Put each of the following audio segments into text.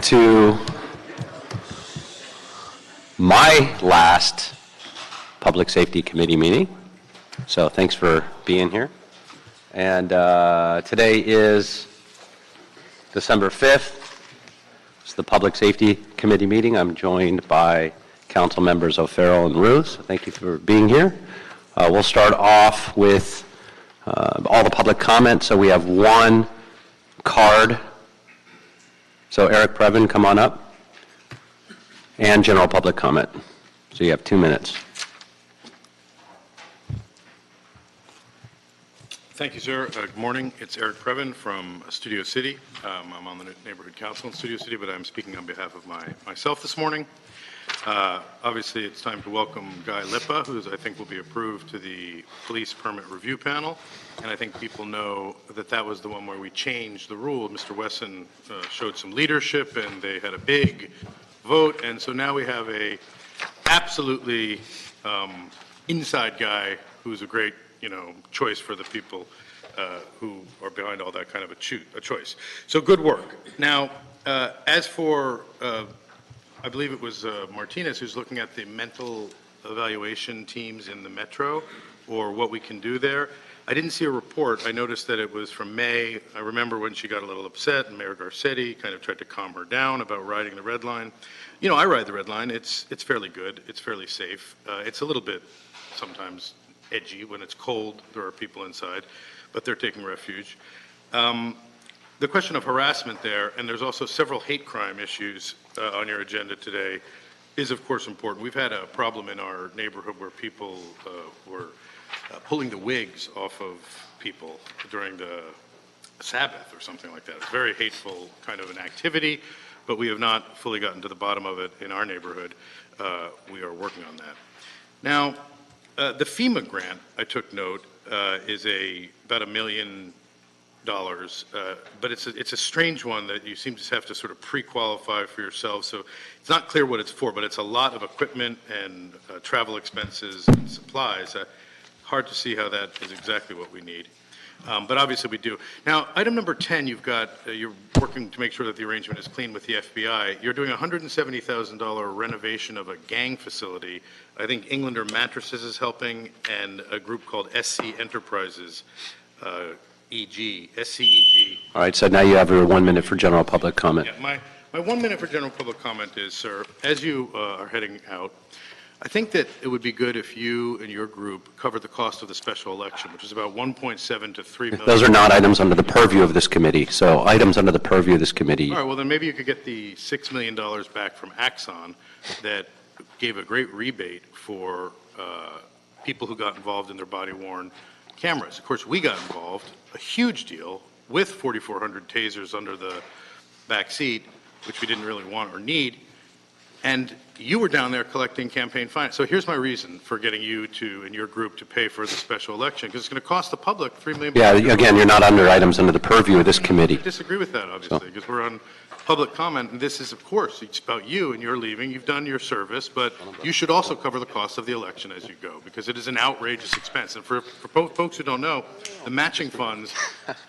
to my last Public Safety Committee meeting. So thanks for being here. And today is December 5th. It's the Public Safety Committee meeting. I'm joined by Council members O'Farrell and Ruth. So thank you for being here. We'll start off with all the public comments. So we have one card. So Eric Previn, come on up. And general public comment. So you have 2 minutes. Thank you, sir. Good morning. It's Eric Previn from Studio City. I'm on the Neighborhood Council in Studio City, but I'm speaking on behalf of myself this morning. Obviously, it's time to welcome Guy Lippa, who I think will be approved to the Police Permit Review Panel. And I think people know that that was the one where we changed the rule. Mr. Wesson showed some leadership, and they had a big vote. And so now we have a absolutely inside guy who's a great choice for the people who are behind all that kind of a choice. So good work. Now, as for, I believe it was Martinez who's looking at the mental evaluation teams in the metro, or what we can do there. I didn't see a report. I noticed that it was from May. I remember when she got a little upset and Mayor Garcetti kind of tried to calm her down about riding the red line. I ride the red line. It's fairly good. It's fairly safe. It's a little bit sometimes edgy when it's cold. There are people inside, but they're taking refuge. The question of harassment there, and there's also several hate crime issues on your agenda today, is of course important. We've had a problem in our neighborhood where people were pulling the wigs off of people during the Sabbath or something like that. It's very hateful kind of an activity, but we have not fully gotten to the bottom of it in our neighborhood. We are working on that. Now, the FEMA grant, I took note, is about $1 million, but it's a strange one that you seem to have to sort of pre-qualify for yourself. So it's not clear what it's for, but it's a lot of equipment and travel expenses and supplies. Hard to see how that is exactly what we need. But obviously we do. Now, item number 10, you're working to make sure that the arrangement is clean with the FBI. You're doing a $170,000 renovation of a gang facility. I think Englander Mattresses is helping, and a group called SC Enterprises, SCEG. All right, so now you have your 1 minute for general public comment. Yeah, my 1 minute for general public comment is, sir, as you are heading out, I think that it would be good if you and your group covered the cost of the special election, which is about 1.7 to 3 million. Those are not items under the purview of this committee. So items under the purview of this committee. All right, well then maybe you could get the $6 million back from Axon that gave a great rebate for people who got involved in their body-worn cameras. Of course, we got involved, a huge deal, with 4,400 tasers under the back seat, which we didn't really want or need. And you were down there collecting campaign finance. So here's my reason for getting you and your group to pay for the special election, because it's going to cost the public $3 million. Yeah, again, you're not under items under the purview of this committee. I disagree with that, obviously, because we're on public comment, and this is, of course, it's about you and you're leaving. You've done your service, but you should also cover the cost of the election as you go, because it is an outrageous expense. And for folks who don't know, the matching funds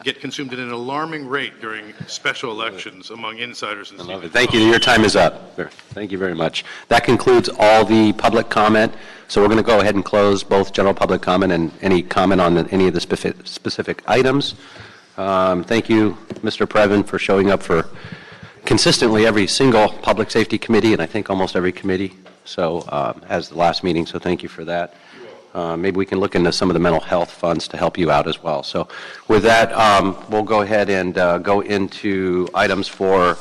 get consumed at an alarming rate during special elections among insiders and seniors. Thank you. Your time is up. Thank you very much. That concludes all the public comment. So we're going to go ahead and close both general public comment and any comment on any of the specific items. Thank you, Mr. Previn, for showing up for consistently every single public safety committee, and I think almost every committee, so as the last meeting, so thank you for that. Maybe we can look into some of the mental health funds to help you out as well. So with that, we'll go ahead and go into items for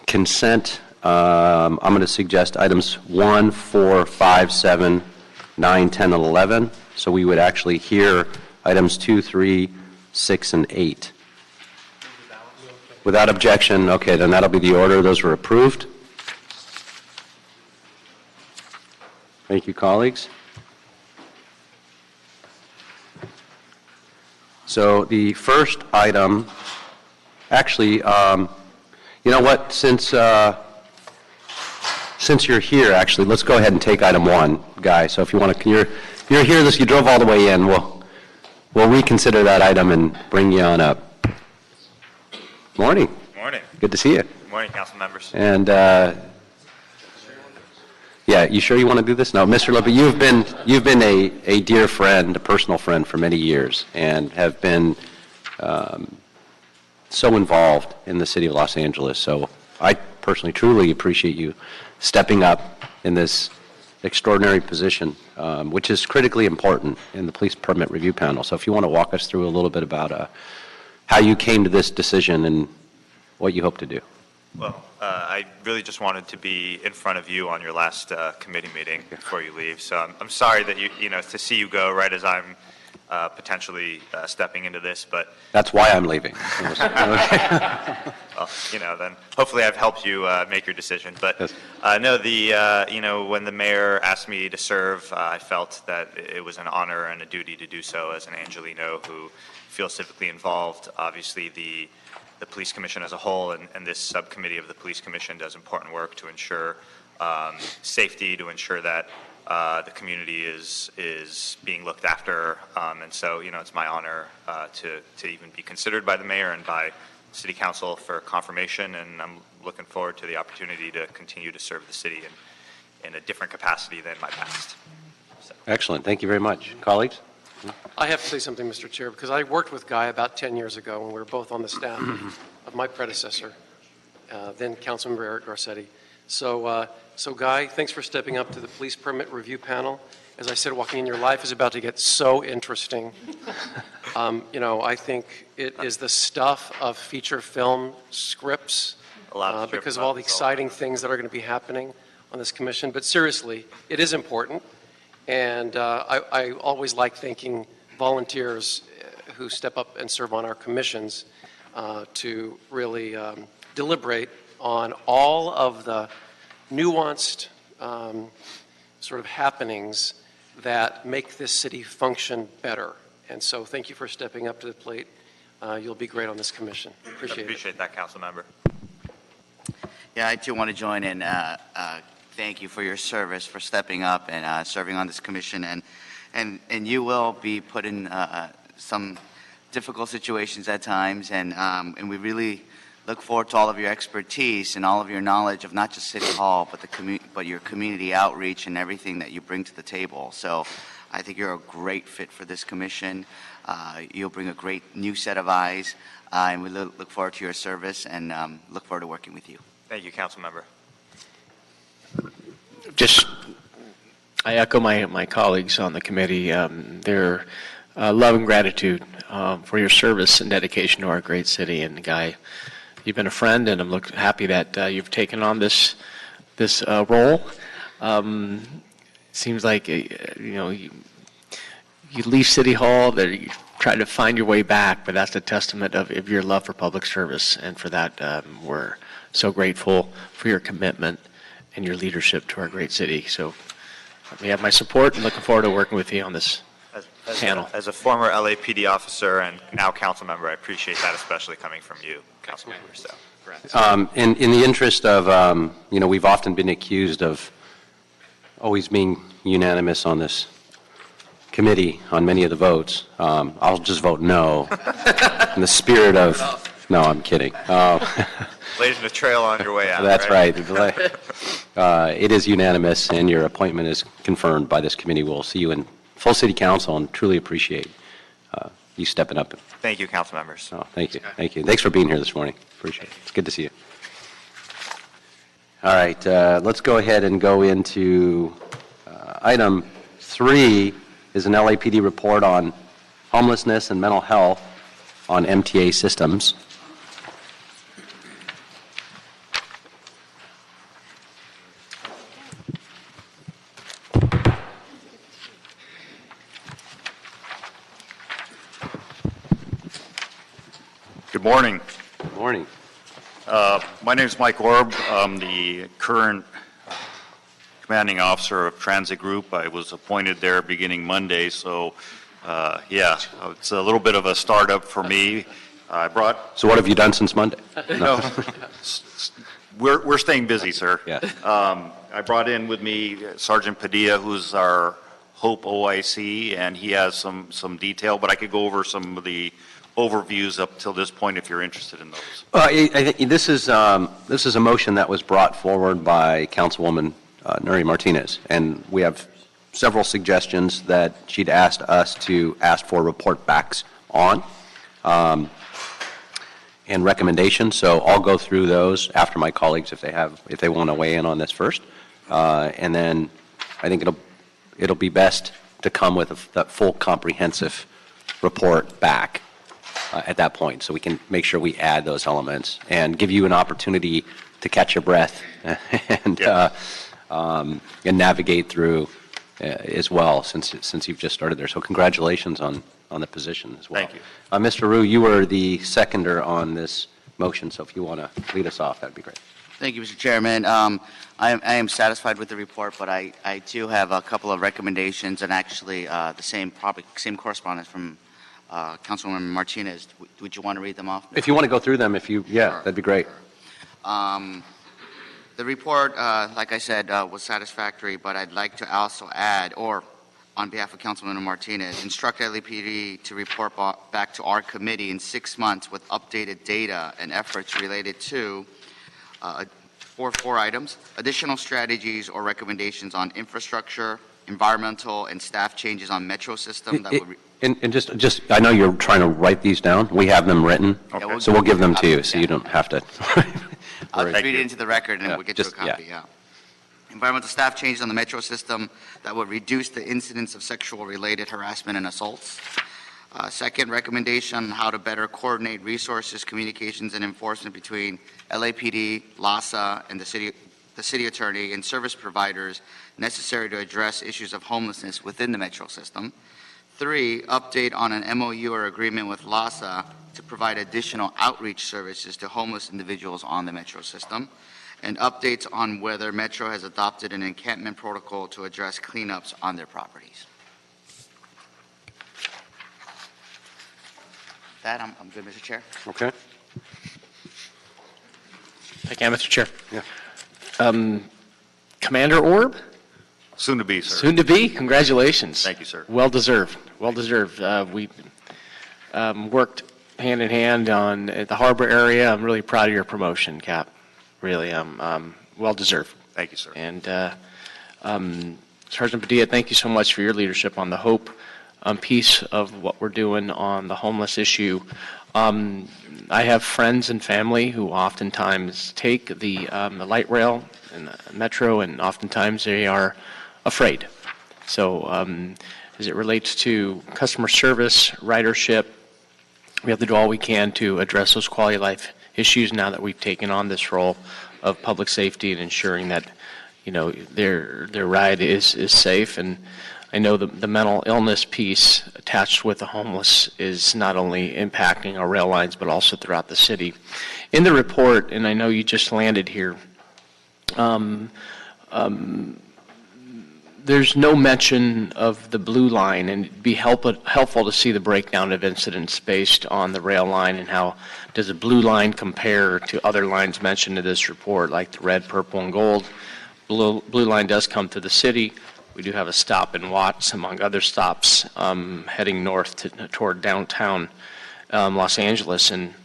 consent. I'm going to suggest items 1, 4, 5, 7, 9, 10, and 11. So we would actually hear items 2, 3, 6, and 8. Without objection, okay, then that'll be the order. Those were approved. Thank you, colleagues. So the first item, actually, you know what, since you're here, actually, let's go ahead and take item 1, Guy. So if you want to, you're here, you drove all the way in, we'll reconsider that item and bring you on up. Morning. Morning. Good to see you. Good morning, council members. And, yeah, you sure you want to do this? No, Mr. Lopez, you've been a dear friend, a personal friend for many years, and have been so involved in the city of Los Angeles. So I personally truly appreciate you stepping up in this extraordinary position, which is critically important in the police permit review panel. So if you want to walk us through a little bit about how you came to this decision and what you hope to do. Well, I really just wanted to be in front of you on your last committee meeting before you leave. So I'm sorry that to see you go right as I'm potentially stepping into this, but That's why I'm leaving. well, then hopefully I've helped you make your decision. But Yes. no, when the mayor asked me to serve, I felt that it was an honor and a duty to do so as an Angelino who feels civically involved. Obviously, the Police Commission as a whole and this subcommittee of the Police Commission does important work to ensure safety, to ensure that the community is being looked after, and so it's my honor to even be considered by the mayor and by City Council for confirmation, and I'm looking forward to the opportunity to continue to serve the city in a different capacity than my past. So. Excellent. Thank you very much. Colleagues? I have to say something, Mr. Chair, because I worked with Guy about 10 years ago when we were both on the staff of my predecessor, then Councilmember Eric Garcetti. So Guy, thanks for stepping up to the police permit review panel. As I said, walking in, your life is about to get so interesting. I think it is the stuff of feature film scripts because of all the exciting things that are going to be happening on this commission. But seriously, it is important. And I always like thanking volunteers who step up and serve on our commissions to really deliberate on all of the nuanced sort of happenings that make this city function better. And so thank you for stepping up to the plate. You'll be great on this commission. Appreciate that, council member. Yeah, I too want to join in. Thank you for your service, for stepping up and serving on this commission. And you will be put in some difficult situations at times, and we really look forward to all of your expertise and all of your knowledge of not just City Hall, but your community outreach and everything that you bring to the table. So I think you're a great fit for this commission. You'll bring a great new set of eyes, and we look forward to your service and look forward to working with you. Thank you, council member. I echo my colleagues on the committee, their love and gratitude for your service and dedication to our great city. And Guy, you've been a friend, and I'm happy that you've taken on this role. Seems like you leave City Hall, that you try to find your way back, but that's a testament of your love for public service, and for that we're so grateful for your commitment and your leadership to our great city. So you have my support, and looking forward to working with you on this panel. As a former LAPD officer and now council member, I appreciate that, especially coming from you, council member. So. In the interest of, we've often been accused of always being unanimous on this committee on many of the votes. I'll just vote no in the spirit of, no, I'm kidding. Blazing a trail on your way out. That's right. It is unanimous, and your appointment is confirmed by this committee. We'll see you in full city council, and truly appreciate you stepping up. Thank you, council members. Oh, thank you. Thank you. Thanks for being here this morning. Appreciate it. It's good to see you. All right. Let's go ahead and go into item 3 is an LAPD report on homelessness and mental health on MTA systems. Good morning. Good morning. My name is Mike Orb. I'm the current commanding officer of Transit Group. I was appointed there beginning Monday, so yeah, it's a little bit of a startup for me. So what have you done since Monday? No, we're staying busy, sir. Yeah. I brought in with me Sergeant Padilla, who's our Hope OIC, and he has some detail, but I could go over some of the overviews up till this point if you're interested in those. I think this is a motion that was brought forward by Councilwoman Nuri Martinez, and we have several suggestions that she'd asked us to ask for report backs on and recommendations. So I'll go through those after my colleagues if they want to weigh in on this first, and then I think it'll be best to come with that full comprehensive report back at that point, so we can make sure we add those elements and give you an opportunity to catch your breath and navigate through as well, since you've just started there. So congratulations on the position as well. Thank you. Mr. Rue, you were the seconder on this motion, so if you want to lead us off, that'd be great. Thank you, Mr. Chairman. I am satisfied with the report, but I do have a couple of recommendations and actually the same correspondence from Councilwoman Martinez. Would you want to read them off? If you want to go through them, that'd be great. The report, like I said, was satisfactory, but I'd like to also add, or on behalf of Councilwoman Martinez, instruct LAPD to report back to our committee in 6 months with updated data and efforts related to four items: additional strategies or recommendations on infrastructure, environmental, and staff changes on metro system that would. And just, I know you're trying to write these down. We have them written, Okay. so we'll give them to you, so you don't have to. I'll read it into the record, and Yeah, we'll get you a copy, yeah. Environmental staff changes on the metro system that would reduce the incidence of sexual-related harassment and assaults. Second recommendation on how to better coordinate resources, communications, and enforcement between LAPD, LASA, and the city attorney and service providers necessary to address issues of homelessness within the metro system. 3, update on an MOU or agreement with LASA to provide additional outreach services to homeless individuals on the metro system. And updates on whether Metro has adopted an encampment protocol to address cleanups on their properties. That, I'm good, Mr. Chair. Okay. Thank you, Mr. Chair. Yeah. Commander Orb, Soon to be, sir. soon to be, congratulations. Thank you, sir. Well deserved, well deserved. We worked hand in hand on the harbor area. I'm really proud of your promotion, Cap. Really, well deserved. Thank you, sir. And Sergeant Padilla, thank you so much for your leadership on the HOPE piece of what we're doing on the homeless issue. I have friends and family who oftentimes take the light rail and the metro, and oftentimes they are afraid. So as it relates to customer service, ridership, we have to do all we can to address those quality of life issues now that we've taken on this role of public safety and ensuring that, you know, their ride is safe. And I know the mental illness piece attached with the homeless is not only impacting our rail lines, but also throughout the city. In the report, and I know you just landed here, there's no mention of the blue line, and it'd be helpful to see the breakdown of incidents based on the rail line and how does the blue line compare to other lines mentioned in this report, like the red, purple, and gold. Blue line does come through the city. We do have a stop in Watts, among other stops, heading north toward downtown Los Angeles. And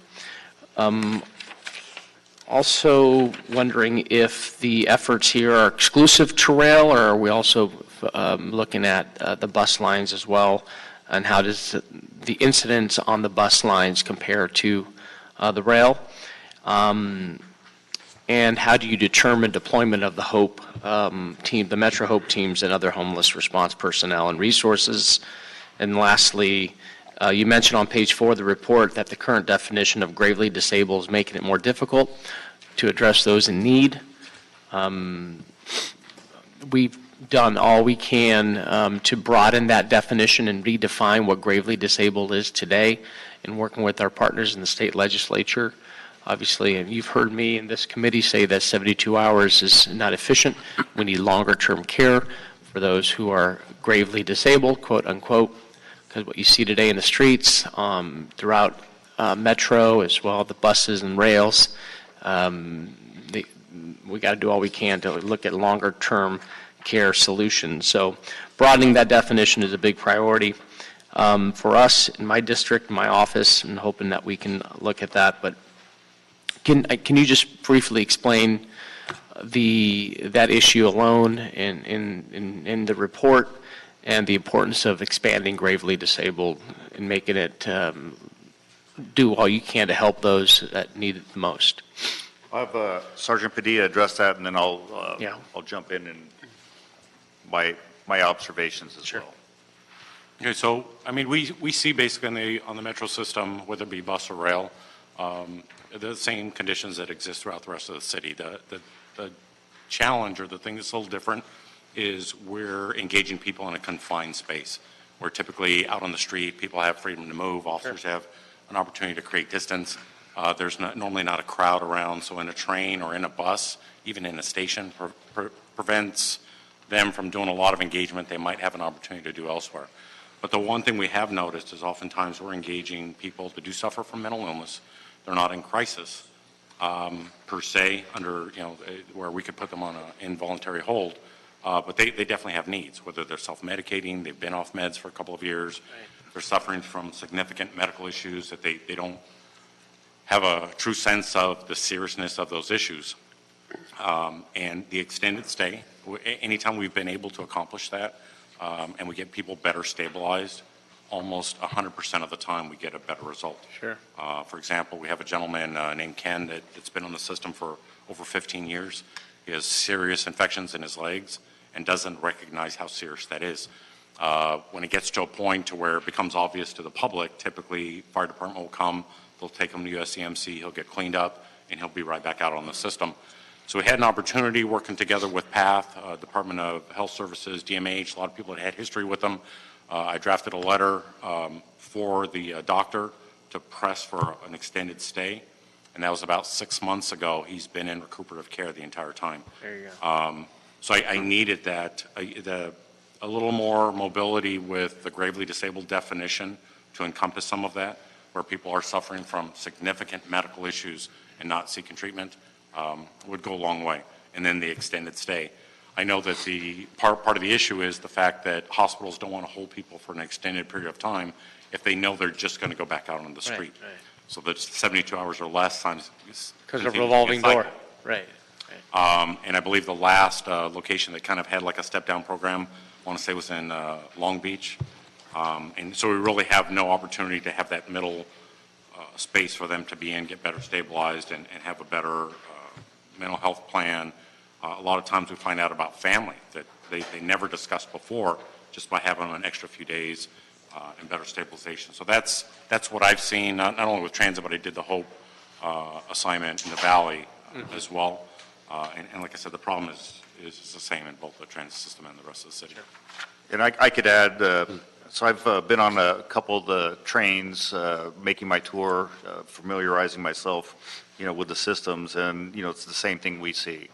also wondering if the efforts here are exclusive to rail, or are we also looking at the bus lines as well, and how does the incidents on the bus lines compare to the rail? And how do you determine deployment of the HOPE team, the Metro HOPE teams, and other homeless response personnel and resources? And lastly, you mentioned on page 4 of the report that the current definition of gravely disabled is making it more difficult to address those in need. We've done all we can to broaden that definition and redefine what gravely disabled is today, in working with our partners in the state legislature. Obviously, and you've heard me in this committee say that 72 hours is not efficient. We need longer-term care for those who are gravely disabled, quote unquote, because what you see today in the streets throughout Metro, as well the buses and rails, we got to do all we can to look at longer-term care solutions. So broadening that definition is a big priority. For us, in my district, my office, and hoping that we can look at that, but can you just briefly explain that issue alone in the report and the importance of expanding gravely disabled and making it do all you can to help those that need it the most? I'll have Sergeant Padilla address that, and then I'll jump in and my observations as well. Okay, so, I mean, we see basically on the metro system, whether it be bus or rail, the same conditions that exist throughout the rest of the city. The challenge, or the thing that's a little different, is we're engaging people in a confined space. Where typically out on the street, people have freedom to move, officers have an opportunity to create distance. There's normally not a crowd around, so in a train or in a bus, even in a station, prevents them from doing a lot of engagement they might have an opportunity to do elsewhere. But the one thing we have noticed is oftentimes we're engaging people that do suffer from mental illness. They're not in crisis per se, under, where we could put them on an involuntary hold, but they definitely have needs, whether they're self-medicating, they've been off meds for a couple of years, they're suffering from significant medical issues that they don't have a true sense of the seriousness of those issues. And the extended stay, anytime we've been able to accomplish that, and we get people better stabilized, almost 100% of the time we get a better result. Sure. For example, we have a gentleman named Ken that's been on the system for over 15 years. He has serious infections in his legs and doesn't recognize how serious that is. When it gets to a point to where it becomes obvious to the public, typically fire department will come, they'll take him to USCMC, he'll get cleaned up, and he'll be right back out on the system. So we had an opportunity working together with PATH, Department of Health Services, DMH, a lot of people that had history with them. I drafted a letter for the doctor to press for an extended stay, and that was about 6 months ago. He's been in recuperative care the entire time. There you go. So I needed that, a little more mobility with the gravely disabled definition to encompass some of that, where people are suffering from significant medical issues and not seeking treatment, would go a long way. And then the extended stay. I know that the part of the issue is the fact that hospitals don't want to hold people for an extended period of time if they know they're just going to go back out on the street. Right. So that's 72 hours or less times. Because of revolving door. Right. And I believe the last location that kind of had like a step-down program, I want to say was in Long Beach. And so we really have no opportunity to have that middle space for them to be in, get better stabilized, and have a better mental health plan. A lot of times we find out about family that they never discussed before, just by having an extra few days and better stabilization. So that's what I've seen, not only with transit, but I did the HOPE assignment in the Valley as well. And like I said, the problem is the same in both the transit system and the rest of the city. And I could add, so I've been on a couple of the trains, making my tour, familiarizing myself, with the systems, and, it's the same thing we see.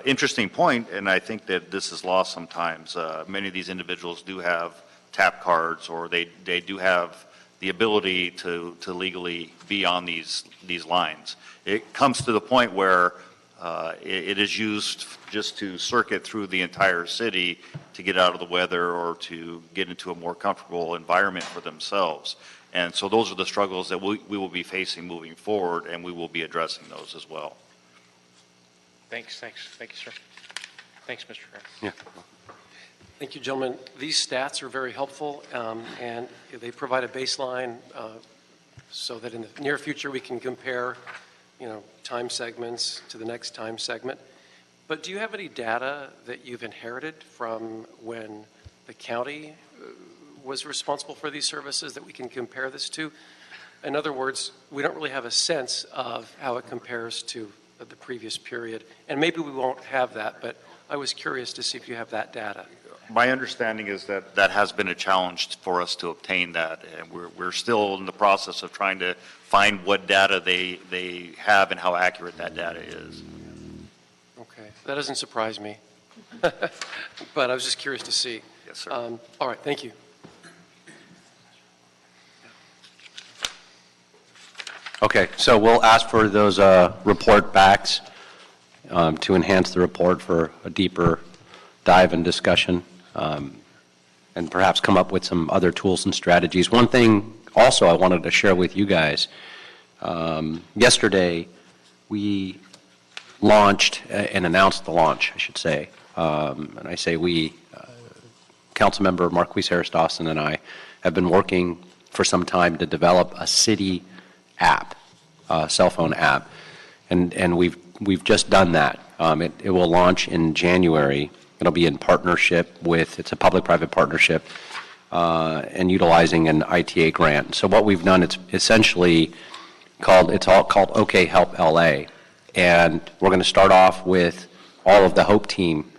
Interesting point, and I think that this is lost sometimes. Many of these individuals do have tap cards, or they do have the ability to legally be on these lines. It comes to the point where it is used just to circuit through the entire city to get out of the weather or to get into a more comfortable environment for themselves. And so those are the struggles that we will be facing moving forward, and we will be addressing those as well. Thanks. Thank you, sir. Thanks, Mr. Graham. Yeah. Thank you, gentlemen. These stats are very helpful, and they provide a baseline so that in the near future we can compare, time segments to the next time segment. But do you have any data that you've inherited from when the county was responsible for these services that we can compare this to? In other words, we don't really have a sense of how it compares to the previous period. And maybe we won't have that, but I was curious to see if you have that data. My understanding is that that has been a challenge for us to obtain that, and we're still in the process of trying to find what data they have and how accurate that data is. Okay, that doesn't surprise me, but I was just curious to see. Yes, sir. All right, thank you. Okay, so we'll ask for those report backs to enhance the report for a deeper dive and discussion. and perhaps come up with some other tools and strategies. One thing also I wanted to share with you guys, yesterday we launched and announced the launch, I should say, and I say we, Councilmember Marquise Harris Dawson and I have been working for some time to develop a city app, cell phone app, and we've just done that. It will launch in January. It'll be in partnership with, it's a public-private partnership, and utilizing an ITA grant. So what we've done, it's essentially called OK Help LA, and we're going to start off with all of the Hope Team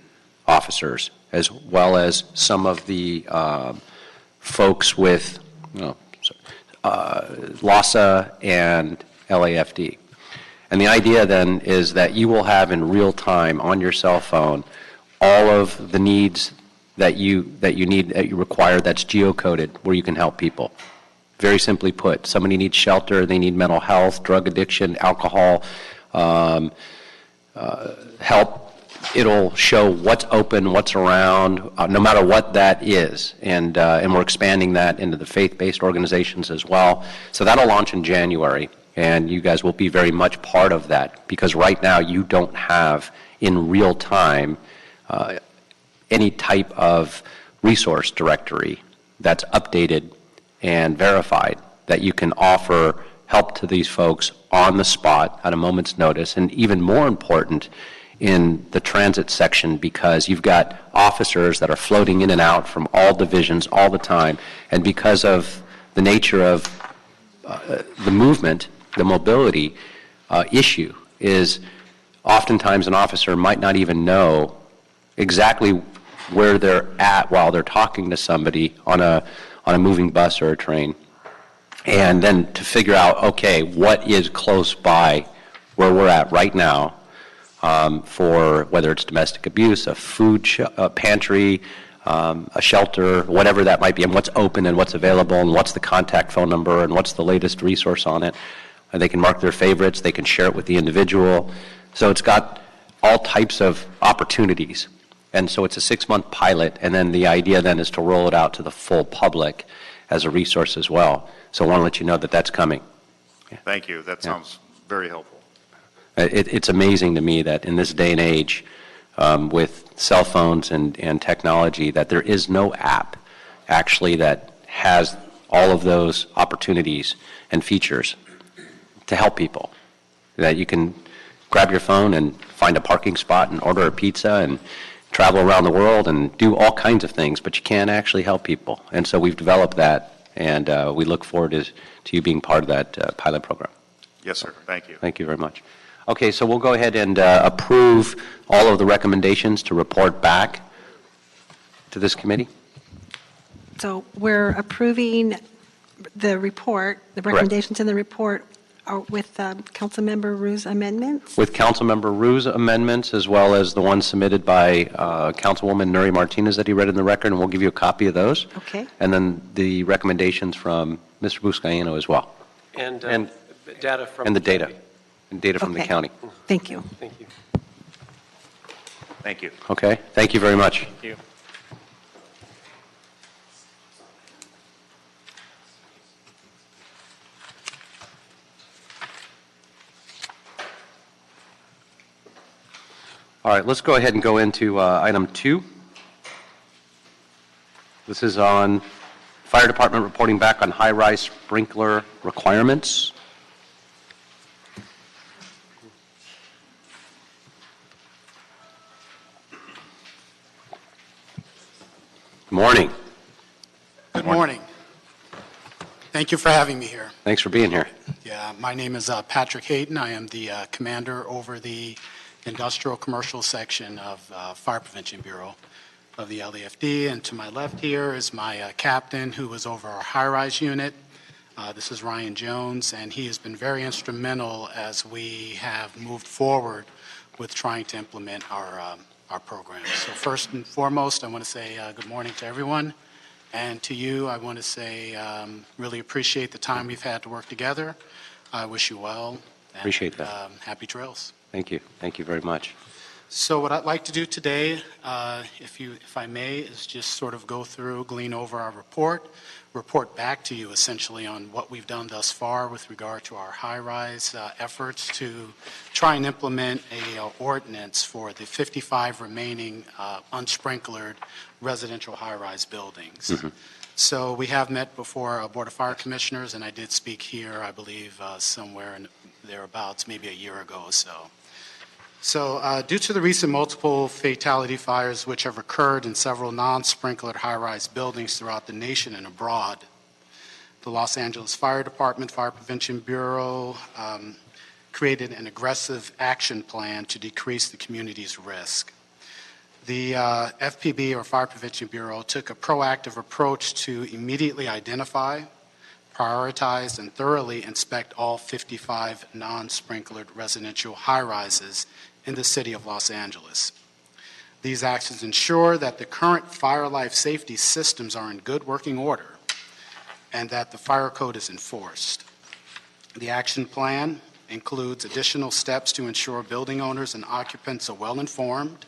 officers, as well as some of the folks with LASA and LAFD. And the idea then is that you will have in real time on your cell phone all of the needs that you require that's geocoded where you can help people. Very simply put, somebody needs shelter, they need mental health, drug addiction, alcohol, help. It'll show what's open, what's around, no matter what that is. And we're expanding that into the faith-based organizations as well. So that'll launch in January, and you guys will be very much part of that, because right now you don't have in real time any type of resource directory that's updated and verified that you can offer help to these folks on the spot at a moment's notice, and even more important in the transit section, because you've got officers that are floating in and out from all divisions all the time, and because of the nature of the movement, the mobility issue is oftentimes an officer might not even know exactly where they're at while they're talking to somebody on a moving bus or a train. And then to figure out, okay, what is close by where we're at right now, for whether it's domestic abuse, a food pantry, a shelter, whatever that might be, and what's open and what's available, and what's the contact phone number, and what's the latest resource on it. And they can mark their favorites, they can share it with the individual. So it's got all types of opportunities. And so it's a 6-month pilot, and then the idea then is to roll it out to the full public as a resource as well. So I want to let you know that that's coming. Thank you. That sounds very helpful. It's amazing to me that in this day and age, with cell phones and technology, that there is no app actually that has all of those opportunities and features to help people. That you can grab your phone and find a parking spot and order a pizza and travel around the world and do all kinds of things, but you can't actually help people. And so we've developed that, and we look forward to you being part of that pilot program. Yes, sir. Thank you. Thank you very much. Okay, so we'll go ahead and approve all of the recommendations to report back to this committee. So we're approving the report, the recommendations in the report are with Councilmember Rue's amendments? With Councilmember Rue's amendments, as well as the ones submitted by Councilwoman Nuri Martinez that he read in the record, and we'll give you a copy of those. Okay. And then the recommendations from Mr. Buscaino as well. And data from the data. county. And data from the Okay. county. Thank you. Thank you. Thank you. Okay, thank you very much. Thank you. All right, let's go ahead and go into item 2. This is on Fire Department reporting back on high-rise sprinkler requirements. Good morning. Good morning. Thank you for having me here. Thanks for being here. Yeah, my name is Patrick Hayden. I am the commander over the Industrial Commercial Section of Fire Prevention Bureau of the LAFD. And to my left here is my captain who is over our high-rise unit. This is Ryan Jones, and he has been very instrumental as we have moved forward with trying to implement our program. So first and foremost, I want to say good morning to everyone. And to you, I want to say really appreciate the time we've had to work together. I wish you well. And, Appreciate that. Happy trails. Thank you. Thank you very much. So what I'd like to do today, if I may, is just sort of go through, glean over our report back to you essentially on what we've done thus far with regard to our high-rise efforts to try and implement a ordinance for the 55 remaining unsprinklered residential high-rise buildings. So we have met before Board of Fire Commissioners, and I did speak here, I believe, somewhere in thereabouts, maybe a year ago or so. So due to the recent multiple fatality fires which have occurred in several non-sprinklered high-rise buildings throughout the nation and abroad, the Los Angeles Fire Department Fire Prevention Bureau created an aggressive action plan to decrease the community's risk. The FPB, or Fire Prevention Bureau, took a proactive approach to immediately identify, prioritize, and thoroughly inspect all 55 non-sprinklered residential high-rises in the city of Los Angeles. These actions ensure that the current fire life safety systems are in good working order and that the fire code is enforced. The action plan includes additional steps to ensure building owners and occupants are well informed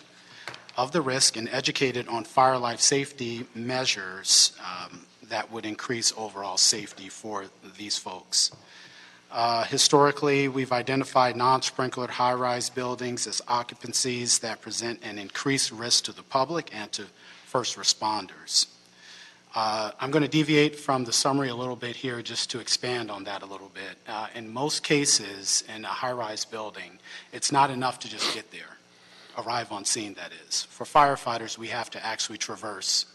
of the risk and educated on fire life safety measures that would increase overall safety for these folks. Historically, we've identified non-sprinklered high-rise buildings as occupancies that present an increased risk to the public and to first responders. I'm going to deviate from the summary a little bit here just to expand on that a little bit. In most cases, in a high-rise building, it's not enough to just get there, arrive on scene, that is. For firefighters, we have to actually traverse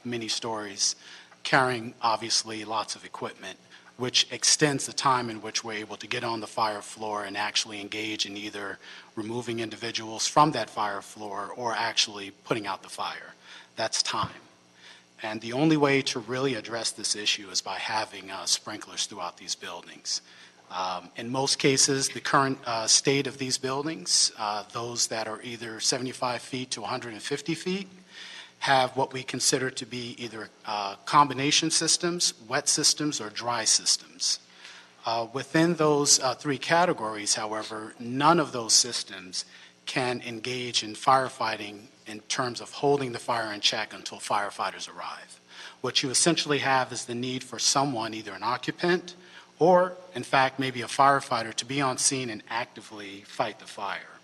many stories, carrying, obviously, lots of equipment, which extends the time in which we're able to get on the fire floor and actually engage in either removing individuals from that fire floor or actually putting out the fire. That's time. And the only way to really address this issue is by having sprinklers throughout these buildings. In most cases, the current state of these buildings, those that are either 75 feet to 150 feet, have what we consider to be either combination systems, wet systems, or dry systems. Within those three categories, however, none of those systems can engage in firefighting in terms of holding the fire in check until firefighters arrive. What you essentially have is the need for someone, either an occupant or, in fact, maybe a firefighter, to be on scene and actively fight the fire.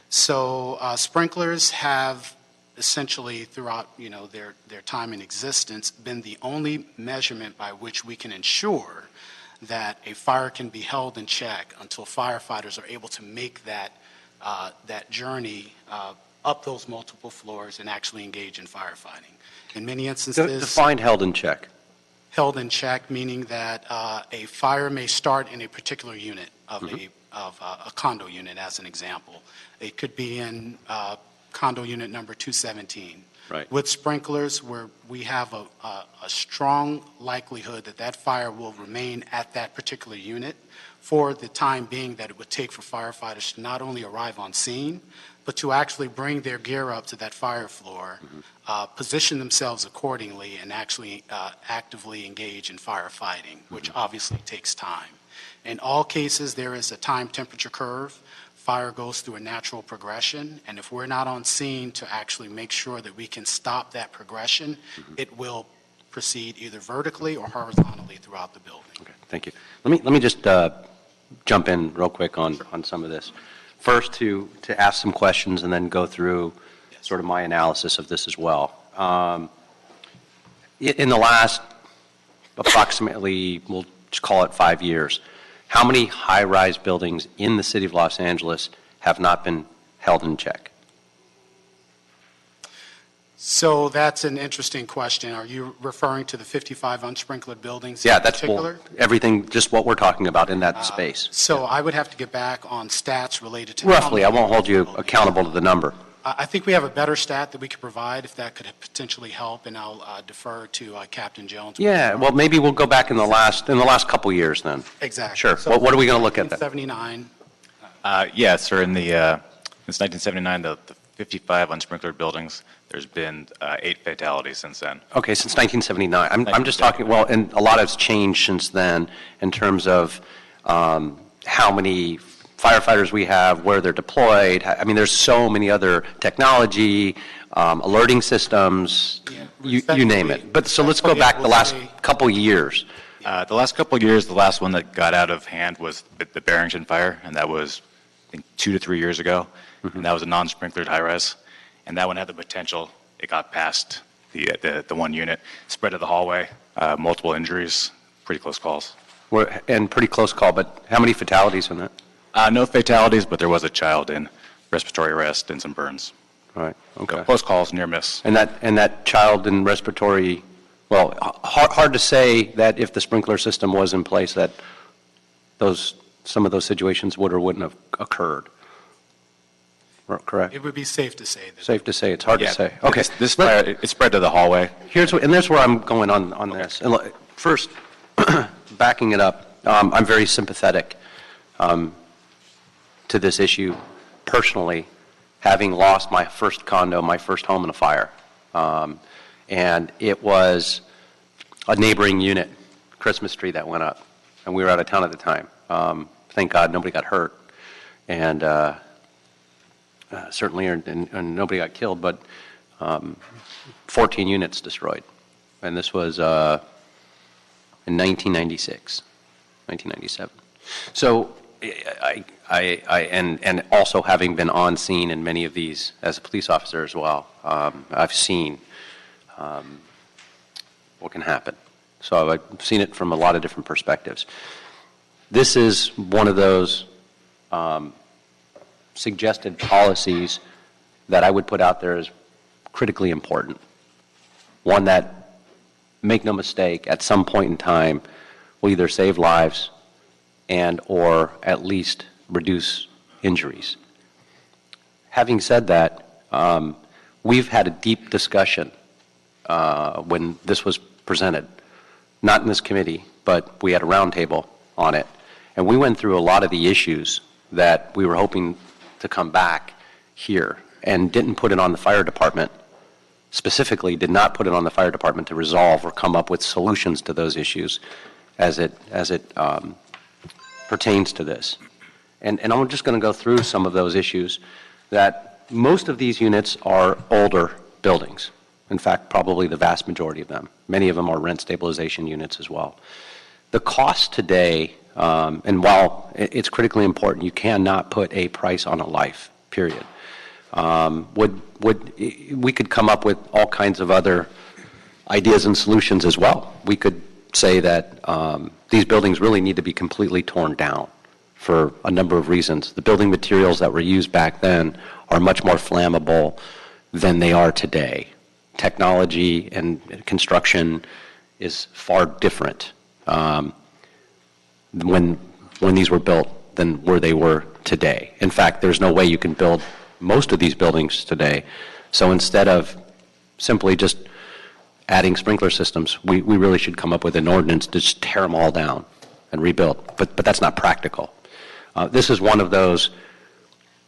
So sprinklers have essentially throughout their time in existence been the only measurement by which we can ensure that a fire can be held in check until firefighters are able to make that journey up those multiple floors and actually engage in firefighting. In many instances, Define held in check. Held in check meaning that a fire may start in a particular unit of a condo unit, as an example. It could be in condo unit number 217. Right. With sprinklers, where we have a strong likelihood that that fire will remain at that particular unit for the time being that it would take for firefighters to not only arrive on scene, but to actually bring their gear up to that fire floor, position themselves accordingly, and actually actively engage in firefighting, which obviously takes time. In all cases, there is a time temperature curve. Fire goes through a natural progression, and if we're not on scene to actually make sure that we can stop that progression, it will proceed either vertically or horizontally throughout the building. Okay, thank you. Let me just jump in real quick on some of this. First, to ask some questions and then go through sort of my analysis of this as well. In the last approximately, we'll just call it 5 years, how many high-rise buildings in the city of Los Angeles have not been held in check? So that's an interesting question. Are you referring to the 55 unsprinkled buildings Yeah, in that's particular? everything, just what we're talking about in that space. So I would have to get back on stats related to... Roughly, I won't hold you accountable to the number. I think we have a better stat that we could provide if that could potentially help, and I'll defer to Captain Jones. Yeah, well, maybe we'll go back in the last couple years then. Exactly. Sure. So What are we going to look at then? 79. Yes, sir. Since 1979, the 55 unsprinklered buildings, there's been 8 fatalities since then. Okay, since 1979. I'm just talking, well, and a lot has changed since then in terms of how many firefighters we have, where they're deployed. I mean, there's so many other technology, alerting systems, you name it. But so let's go back the last couple years. The last couple of years, the last one that got out of hand was the Barrington fire, and that was, I think, 2 to 3 years ago. And that was a non-sprinklered high-rise. And that one had the potential. It got past the one unit, spread to the hallway, multiple injuries, pretty close calls. And pretty close call, but how many fatalities in that? No fatalities, but there was a child in respiratory arrest and some burns. All right, okay. Close calls, near miss. And that child in respiratory, well, hard to say that if the sprinkler system was in place that some of those situations would or wouldn't have occurred. Correct? It would be safe to say that. Safe to say, it's hard to say. Okay. This fire, it spread to the hallway. Here's where I'm going on this. And look, first, backing it up, I'm very sympathetic to this issue personally, having lost my first condo, my first home in a fire. And it was a neighboring unit, Christmas tree that went up, and we were out of town at the time. Thank God nobody got hurt, and certainly and nobody got killed, but 14 units destroyed. And this was in 1996, 1997. So and also having been on scene in many of these as a police officer as well, I've seen what can happen. So I've seen it from a lot of different perspectives. This is one of those suggested policies that I would put out there as critically important. One that, make no mistake, at some point in time will either save lives and or at least reduce injuries. Having said that, we've had a deep discussion when this was presented, not in this committee, but we had a roundtable on it, and we went through a lot of the issues that we were hoping to come back here and didn't put it on the fire department, specifically did not put it on the fire department to resolve or come up with solutions to those issues as it pertains to this. And I'm just going to go through some of those issues that most of these units are older buildings. In fact, probably the vast majority of them. Many of them are rent stabilization units as well. The cost today, and while it's critically important, you cannot put a price on a life, period. We could come up with all kinds of other ideas and solutions as well. We could say that these buildings really need to be completely torn down for a number of reasons. The building materials that were used back then are much more flammable than they are today. Technology and construction is far different when these were built than where they were today. In fact, there's no way you can build most of these buildings today. So instead of simply just adding sprinkler systems, we really should come up with an ordinance to just tear them all down and rebuild. But that's not practical. This is one of those,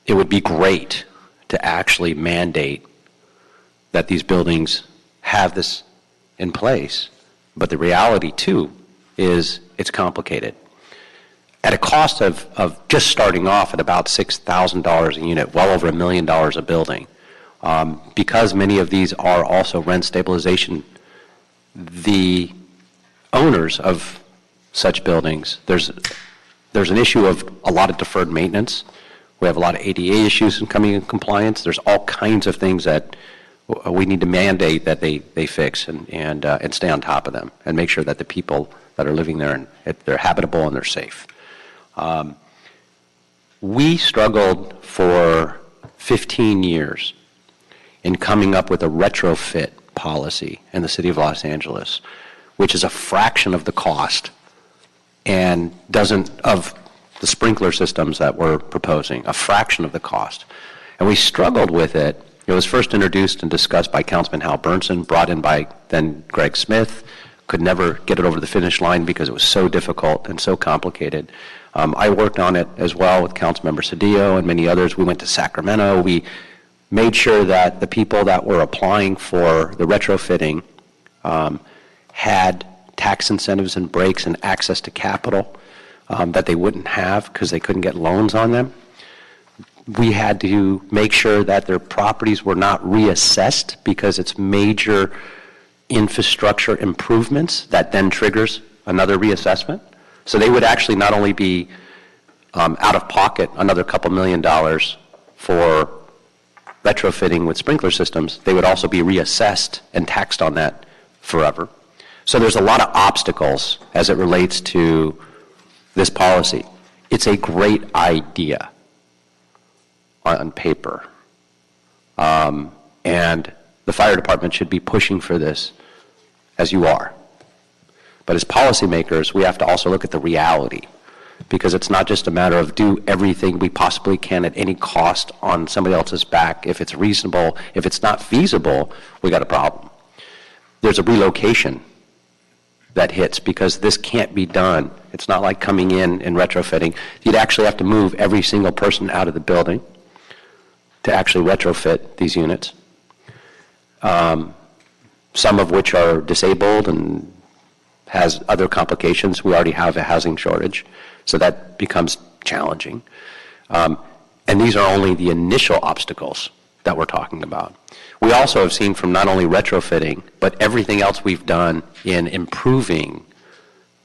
it would be great to actually mandate that these buildings have this in place. But the reality, too, is it's complicated. At a cost of just starting off at about $6,000 a unit, well over $1 million a building, because many of these are also rent stabilization, the owners of such buildings, there's an issue of a lot of deferred maintenance. We have a lot of ADA issues in coming in compliance. There's all kinds of things that we need to mandate that they fix and stay on top of them and make sure that the people that are living there, they're habitable and they're safe. We struggled for 15 years in coming up with a retrofit policy in the city of Los Angeles, which is a fraction of the cost and of the sprinkler systems that we're proposing, a fraction of the cost. And we struggled with it. It was first introduced and discussed by Councilman Hal Burnson, brought in by then Greg Smith, could never get it over the finish line because it was so difficult and so complicated. I worked on it as well with Councilmember Cedillo and many others. We went to Sacramento. We made sure that the people that were applying for the retrofitting had tax incentives and breaks and access to capital. that they wouldn't have because they couldn't get loans on them. We had to make sure that their properties were not reassessed because it's major infrastructure improvements that then triggers another reassessment. So they would actually not only be out of pocket another couple $1 million for retrofitting with sprinkler systems, they would also be reassessed and taxed on that forever. So there's a lot of obstacles as it relates to this policy. It's a great idea on paper. And the fire department should be pushing for this, as you are. But as policymakers, we have to also look at the reality, because it's not just a matter of do everything we possibly can at any cost on somebody else's back. If it's reasonable, if it's not feasible, we got a problem. There's a relocation that hits because this can't be done. It's not like coming in and retrofitting. You'd actually have to move every single person out of the building to actually retrofit these units, some of which are disabled and has other complications. We already have a housing shortage, so that becomes challenging. And these are only the initial obstacles that we're talking about. We also have seen from not only retrofitting, but everything else we've done in improving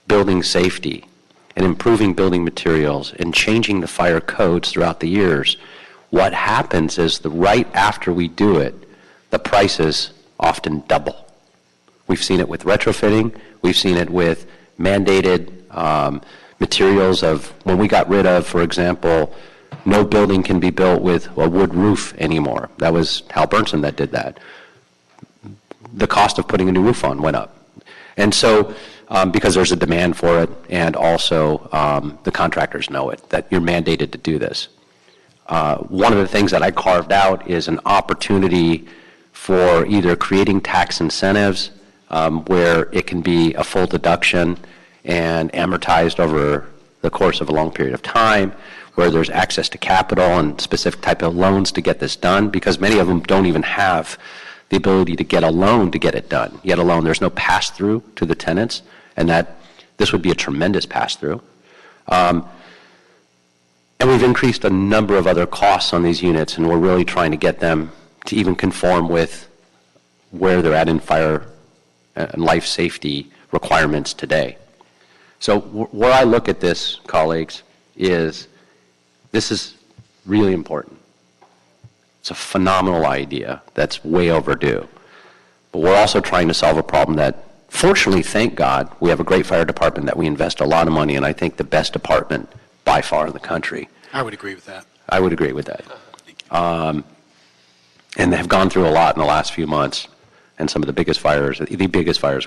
building safety and improving building materials and changing the fire codes throughout the years, what happens is right after we do it, the prices often double. We've seen it with retrofitting. We've seen it with mandated materials of when we got rid of, for example, no building can be built with a wood roof anymore. That was Hal Burnson that did that. The cost of putting a new roof on went up. And so, because there's a demand for it, and also the contractors know it, that you're mandated to do this. One of the things that I carved out is an opportunity for either creating tax incentives where it can be a full deduction and amortized over the course of a long period of time, where there's access to capital and specific type of loans to get this done, because many of them don't even have the ability to get a loan to get it done, yet alone there's no pass-through to the tenants, and that this would be a tremendous pass-through. And we've increased a number of other costs on these units, and we're really trying to get them to even conform with where they're at in fire and life safety requirements today. So where I look at this, colleagues, is this is really important. It's a phenomenal idea that's way overdue. But we're also trying to solve a problem that, fortunately, thank God, we have a great fire department that we invest a lot of money in, and I think the best department by far in the country. I would agree with that. I would agree with that. And they have gone through a lot in the last few months, and some of the biggest fires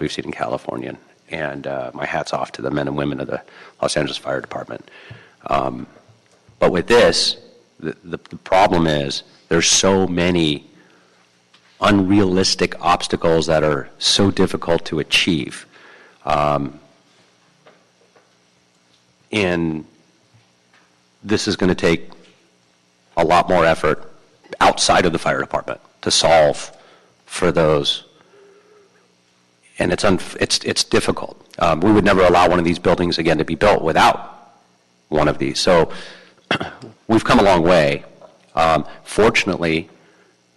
we've seen in California. And my hat's off to the men and women of the Los Angeles Fire Department. But with this, the problem is there's so many unrealistic obstacles that are so difficult to achieve. And this is going to take a lot more effort outside of the fire department to solve for those. And it's difficult. We would never allow one of these buildings again to be built without one of these. So we've come a long way. Fortunately,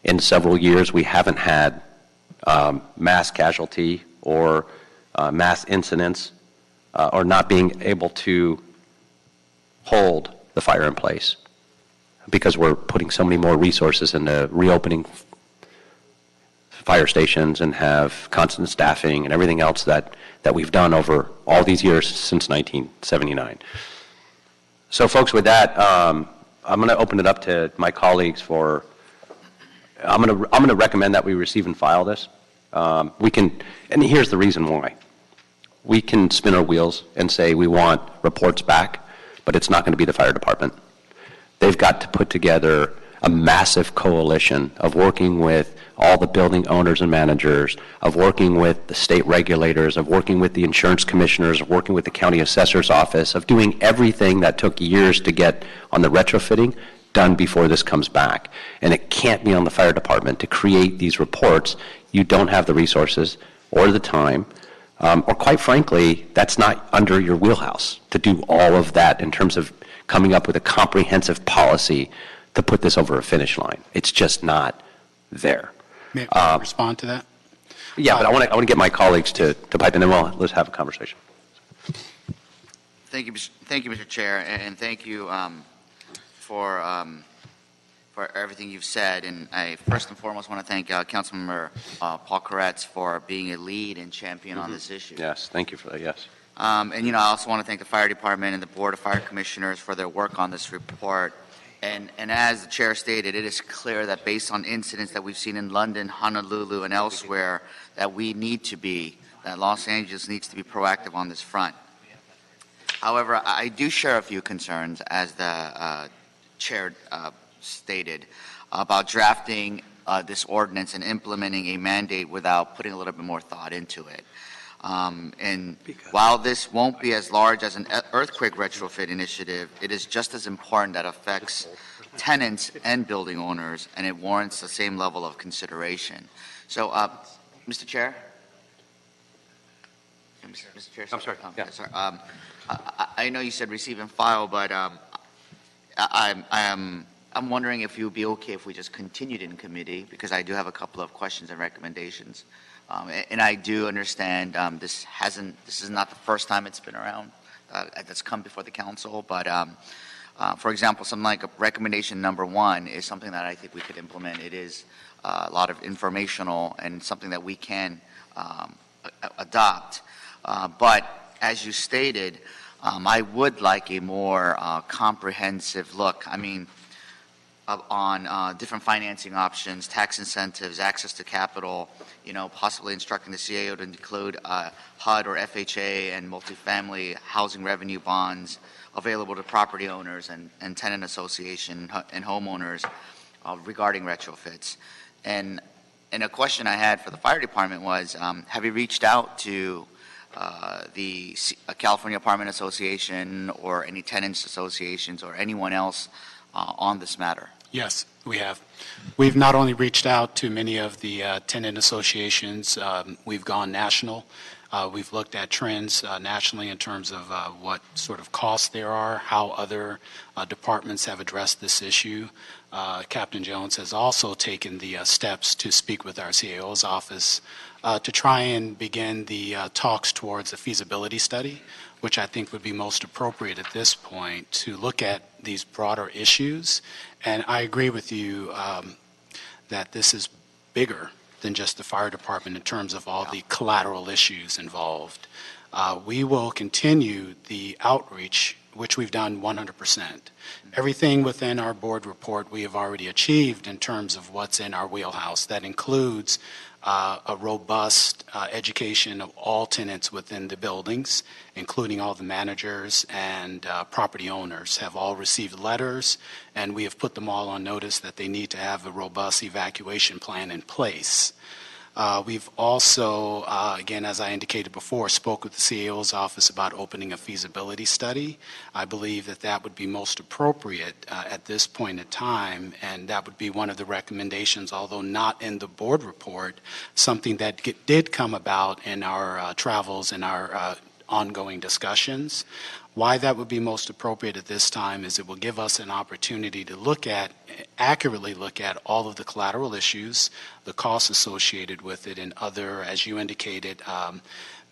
in several years, we haven't had mass casualty or mass incidents or not being able to hold the fire in place because we're putting so many more resources into reopening fire stations and have constant staffing and everything else that we've done over all these years since 1979. So folks, with that, I'm going to open it up to my colleagues for, I'm going to recommend that we receive and file this. We can, and here's the reason why. We can spin our wheels and say we want reports back, but it's not going to be the fire department. They've got to put together a massive coalition of working with all the building owners and managers, of working with the state regulators, of working with the insurance commissioners, of working with the county assessor's office, of doing everything that took years to get on the retrofitting done before this comes back. And it can't be on the fire department to create these reports. You don't have the resources or the time Or quite frankly, that's not under your wheelhouse to do all of that in terms of coming up with a comprehensive policy to put this over a finish line. It's just not there. May I respond to that? Yeah, but I want to get my colleagues to pipe in, and then let's have a conversation. Thank you, Mr. Chair, and thank you for everything you've said. And I first and foremost want to thank Councilmember Paul Koretz for being a lead and champion on this issue. Yes, thank you for that, yes. And, I also want to thank the Fire Department and the Board of Fire Commissioners for their work on this report. And as the Chair stated, it is clear that based on incidents that we've seen in London, Honolulu, and elsewhere, that that Los Angeles needs to be proactive on this front. However, I do share a few concerns, as the Chair stated, about drafting this ordinance and implementing a mandate without putting a little bit more thought into it. And while this won't be as large as an earthquake retrofit initiative, it is just as important that affects tenants and building owners, and it warrants the same level of consideration. So, Mr. Chair? Mr. Chair? I'm sorry. Yeah. Sorry. I know you said receive and file, but I'm wondering if you'd be okay if we just continued in committee, because I do have a couple of questions and recommendations. And I do understand this is not the first time it's been around, that's come before the council, but for example, something like recommendation number 1 is something that I think we could implement. It is a lot of informational and something that we can adopt. But as you stated, I would like a more comprehensive look. I mean, on different financing options, tax incentives, access to capital, possibly instructing the CAO to include HUD or FHA and multifamily housing revenue bonds available to property owners and tenant association and homeowners regarding retrofits. And a question I had for the fire department was, have you reached out to the California Apartment Association or any tenants associations or anyone else on this matter? Yes, we have. We've not only reached out to many of the tenant associations, we've gone national. We've looked at trends nationally in terms of what sort of costs there are, how other departments have addressed this issue. Captain Jones has also taken the steps to speak with our CAO's office to try and begin the talks towards a feasibility study, which I think would be most appropriate at this point to look at these broader issues. And I agree with you that this is bigger than just the fire department in terms of all the collateral issues involved. We will continue the outreach, which we've done 100%. Everything within our board report we have already achieved in terms of what's in our wheelhouse. That includes a robust education of all tenants within the buildings, including all the managers and property owners, have all received letters, and we have put them all on notice that they need to have a robust evacuation plan in place. We've also, again, as I indicated before, spoke with the CAO's office about opening a feasibility study. I believe that that would be most appropriate at this point in time, and that would be one of the recommendations, although not in the board report, something that did come about in our travels and our ongoing discussions. Why that would be most appropriate at this time is it will give us an opportunity to accurately look at all of the collateral issues, the costs associated with it, and other, as you indicated,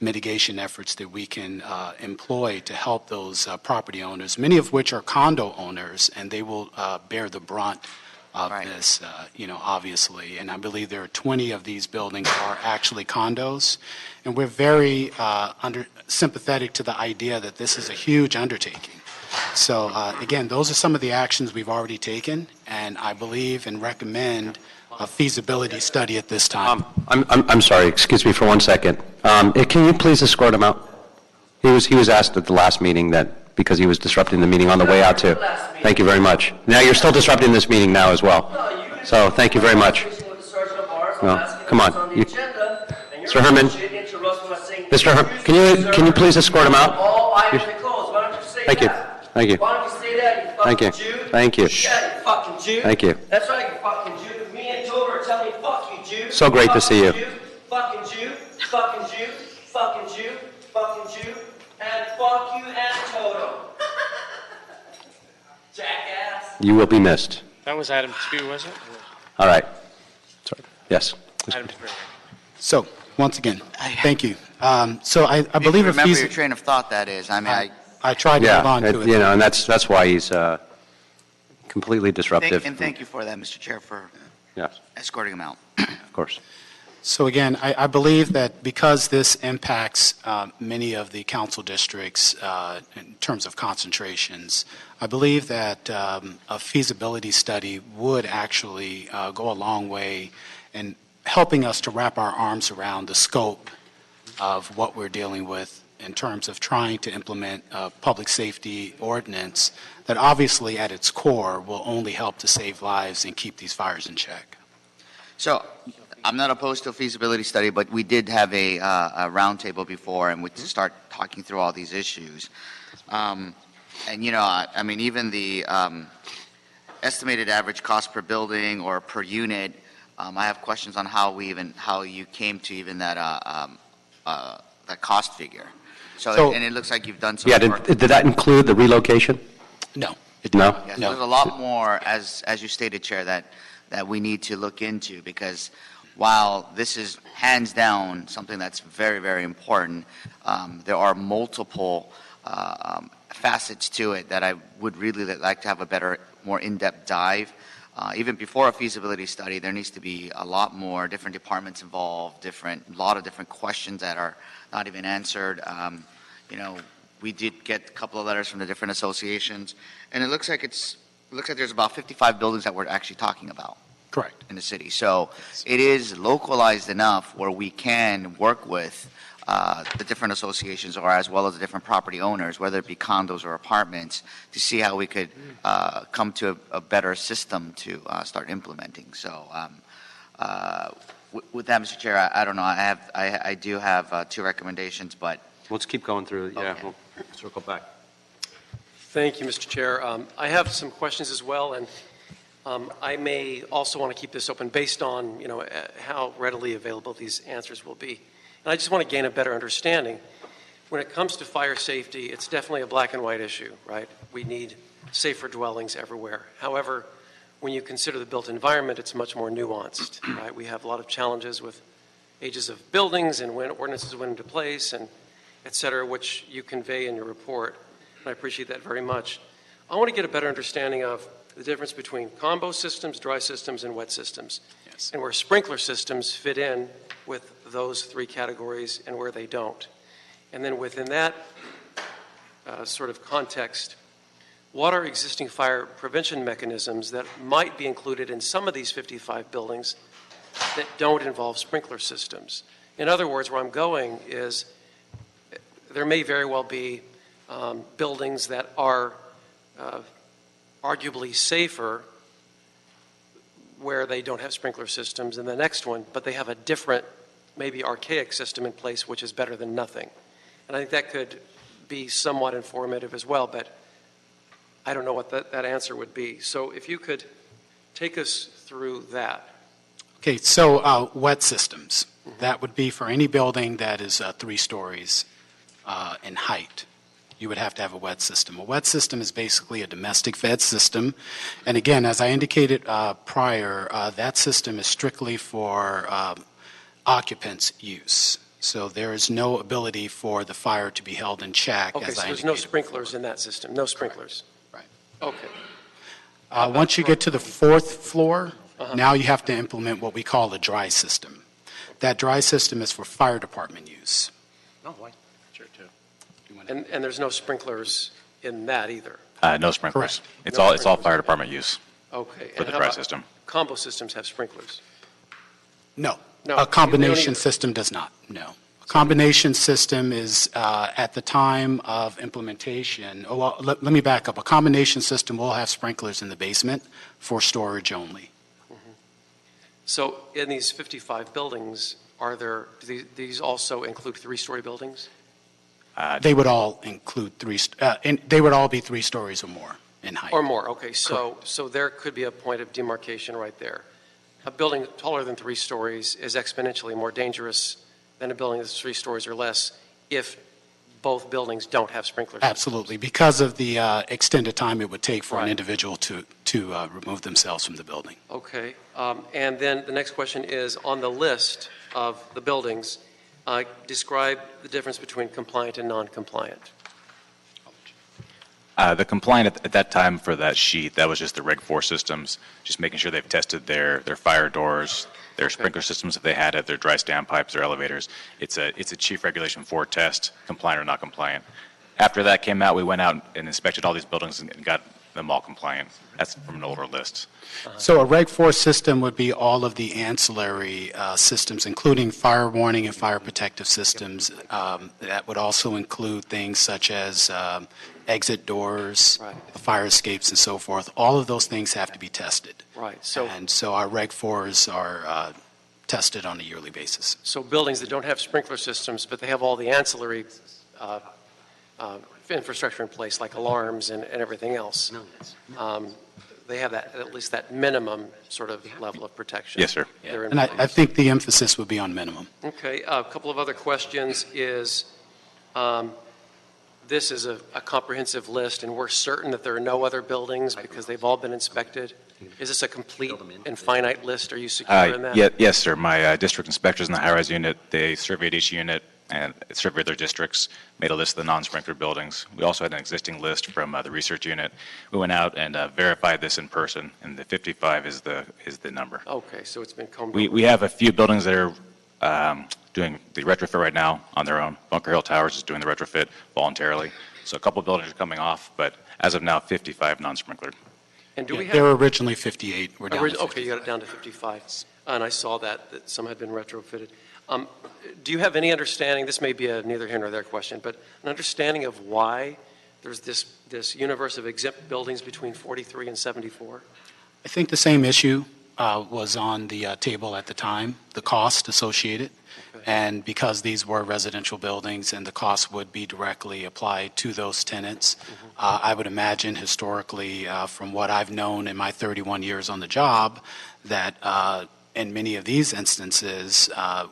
mitigation efforts that we can employ to help those property owners, many of which are condo owners, and they will bear the brunt of this, obviously. And I believe there are 20 of these buildings are actually condos. And we're very sympathetic to the idea that this is a huge undertaking. So, again, those are some of the actions we've already taken, and I believe and recommend a feasibility study at this time. I'm sorry, excuse me for 1 second. Can you please escort him out? He was asked at the last meeting that because he was disrupting the meeting on the way out too. Thank you very much. Now you're still disrupting this meeting now as well. So thank you very much. No, come on. Mr. Herman. Mr. Herman, can you please escort him out? Thank you. Thank you. Why don't you say that, you Thank you. fucking Jew? Thank you. Yeah, you fucking Jew. Thank you. That's right, you fucking Jew. Me and Tober are telling me, fuck you, Jew. So great to see you. Fucking Jew. Fucking Jew. Fucking Jew. Fucking Jew. fuck you and Toto. Jackass. You will be missed. That was item 2, was it? All right. Sorry. Yes. Item 3. So, once again, thank you. So I believe if Remember he's, your train of thought, that is. I mean, I tried to hold on to it. You know, and that's why he's completely disruptive. thank you for that, Mr. Chair, for Yes, escorting him out. of course. So again, I believe that because this impacts many of the council districts in terms of concentrations, I believe that a feasibility study would actually go a long way in helping us to wrap our arms around the scope of what we're dealing with in terms of trying to implement a public safety ordinance that obviously at its core will only help to save lives and keep these fires in check. So I'm not opposed to a feasibility study, but we did have a roundtable before, and we start talking through all these issues. And, you know, I mean, even the estimated average cost per building or per unit, I have questions on how you came to even that cost figure. So, and it looks like you've done some Yeah, work. did that include the relocation? No. No? Yes, No. there's a lot more, as you stated, Chair, that we need to look into, because while this is hands down something that's very, very important, there are multiple facets to it that I would really like to have a better, more in-depth dive. Even before a feasibility study, there needs to be a lot more different departments involved, a lot of different questions that are not even answered. You know, we did get a couple of letters from the different associations, and it looks like there's about 55 buildings that we're actually talking about. Correct. In the city. So it is localized enough where we can work with the different associations, or as well as the different property owners, whether it be condos or apartments, to see how we could come to a better system to start implementing. So with that, Mr. Chair, I don't know. I do have 2 recommendations, but Let's keep going through it. Yeah, Okay. we'll circle back. Thank you, Mr. Chair. I have some questions as well, and I may also want to keep this open based on, you know, how readily available these answers will be. And I just want to gain a better understanding. When it comes to fire safety, it's definitely a black and white issue, right? We need safer dwellings everywhere. However, when you consider the built environment, it's much more nuanced, right? We have a lot of challenges with ages of buildings and when ordinances went into place and et cetera, which you convey in your report. And I appreciate that very much. I want to get a better understanding of the difference between combo systems, dry systems, and wet systems. Yes. And where sprinkler systems fit in with those 3 categories and where they don't. And then within that sort of context, what are existing fire prevention mechanisms that might be included in some of these 55 buildings that don't involve sprinkler systems? In other words, where I'm going is there may very well be buildings that are arguably safer where they don't have sprinkler systems in the next one, but they have a different, maybe archaic system in place, which is better than nothing. And I think that could be somewhat informative as well, but I don't know what that answer would be. So if you could take us through that. Okay, so wet systems. That would be for any building that is 3 stories in height. You would have to have a wet system. A wet system is basically a domestic fed system. And again, as I indicated prior, that system is strictly for occupants' use. So there is no ability for the fire to be held in check. Okay, as so I there's no indicated sprinklers in that system, no sprinklers. Right. Okay. Once you get to the 4th floor, now you have to implement what we call a dry system. That dry system is for fire department use. Oh, why? Sure, too. And there's no sprinklers in that either. No sprinklers. Correct. It's No all sprinklers. fire department use Okay. for and the how dry about system. Combo systems have sprinklers. No. No, A you combination don't either. system does not, no. A combination system is at the time of implementation, well, let me back up. A combination system will have sprinklers in the basement for storage only. So in these 55 buildings, do these also include 3-story buildings? They would all include they would all be 3 stories or more in height. Or more, okay. So there could be a point of demarcation right there. A building taller than 3 stories is exponentially more dangerous than a building that's 3 stories or less if both buildings don't have sprinkler systems. Absolutely, because of the extended time it would take for an Right. individual to remove themselves from the building. Okay. And then the next question is, on the list of the buildings, describe the difference between compliant and non-compliant. The compliant at that time for that sheet, that was just the Reg 4 systems, just making sure they've tested their fire doors, their sprinkler systems if they had it, their dry standpipes, their elevators. It's a Chief Regulation 4 test, compliant or not compliant. After that came out, we went out and inspected all these buildings and got them all compliant. That's from an older list. So a Reg 4 system would be all of the ancillary systems, including fire warning and fire protective systems. That would also include things such as exit doors, Right. fire escapes, and so forth. All of those things have to be tested. Right. So our Reg 4s are tested on a yearly basis. buildings that don't have sprinkler systems, but they have all the ancillary infrastructure in place, like alarms and everything else, they have that, at least that minimum sort of level of protection. Yes, sir. They're in And I place. think the emphasis would be on minimum. Okay, a couple of other questions is, this is a comprehensive list, and we're certain that there are no other buildings because they've all been inspected. Is this a complete and finite list? Are you secure in that? Yes, sir. My district inspectors in the high-rise unit, they surveyed each unit and surveyed their districts, made a list of the non-sprinkler buildings. We also had an existing list from the research unit. We went out and verified this in person, and the 55 is the number. Okay, so it's been combed We have a few buildings that are doing the retrofit right now on their own. Bunker Hill Towers is doing the retrofit voluntarily. So a couple of buildings are coming off, but as of now, 55 non-sprinklered. And do we There were have, originally 58. We're down to okay, 55. you got it down to 55. And I saw that some had been retrofitted. Do you have any understanding, this may be a neither here nor there question, but an understanding of why there's this universe of exempt buildings between 43 and 74? I think the same issue was on the table at the time, the cost associated. And because these were residential buildings and the cost would be directly applied to those tenants, I would imagine historically, from what I've known in my 31 years on the job, that in many of these instances,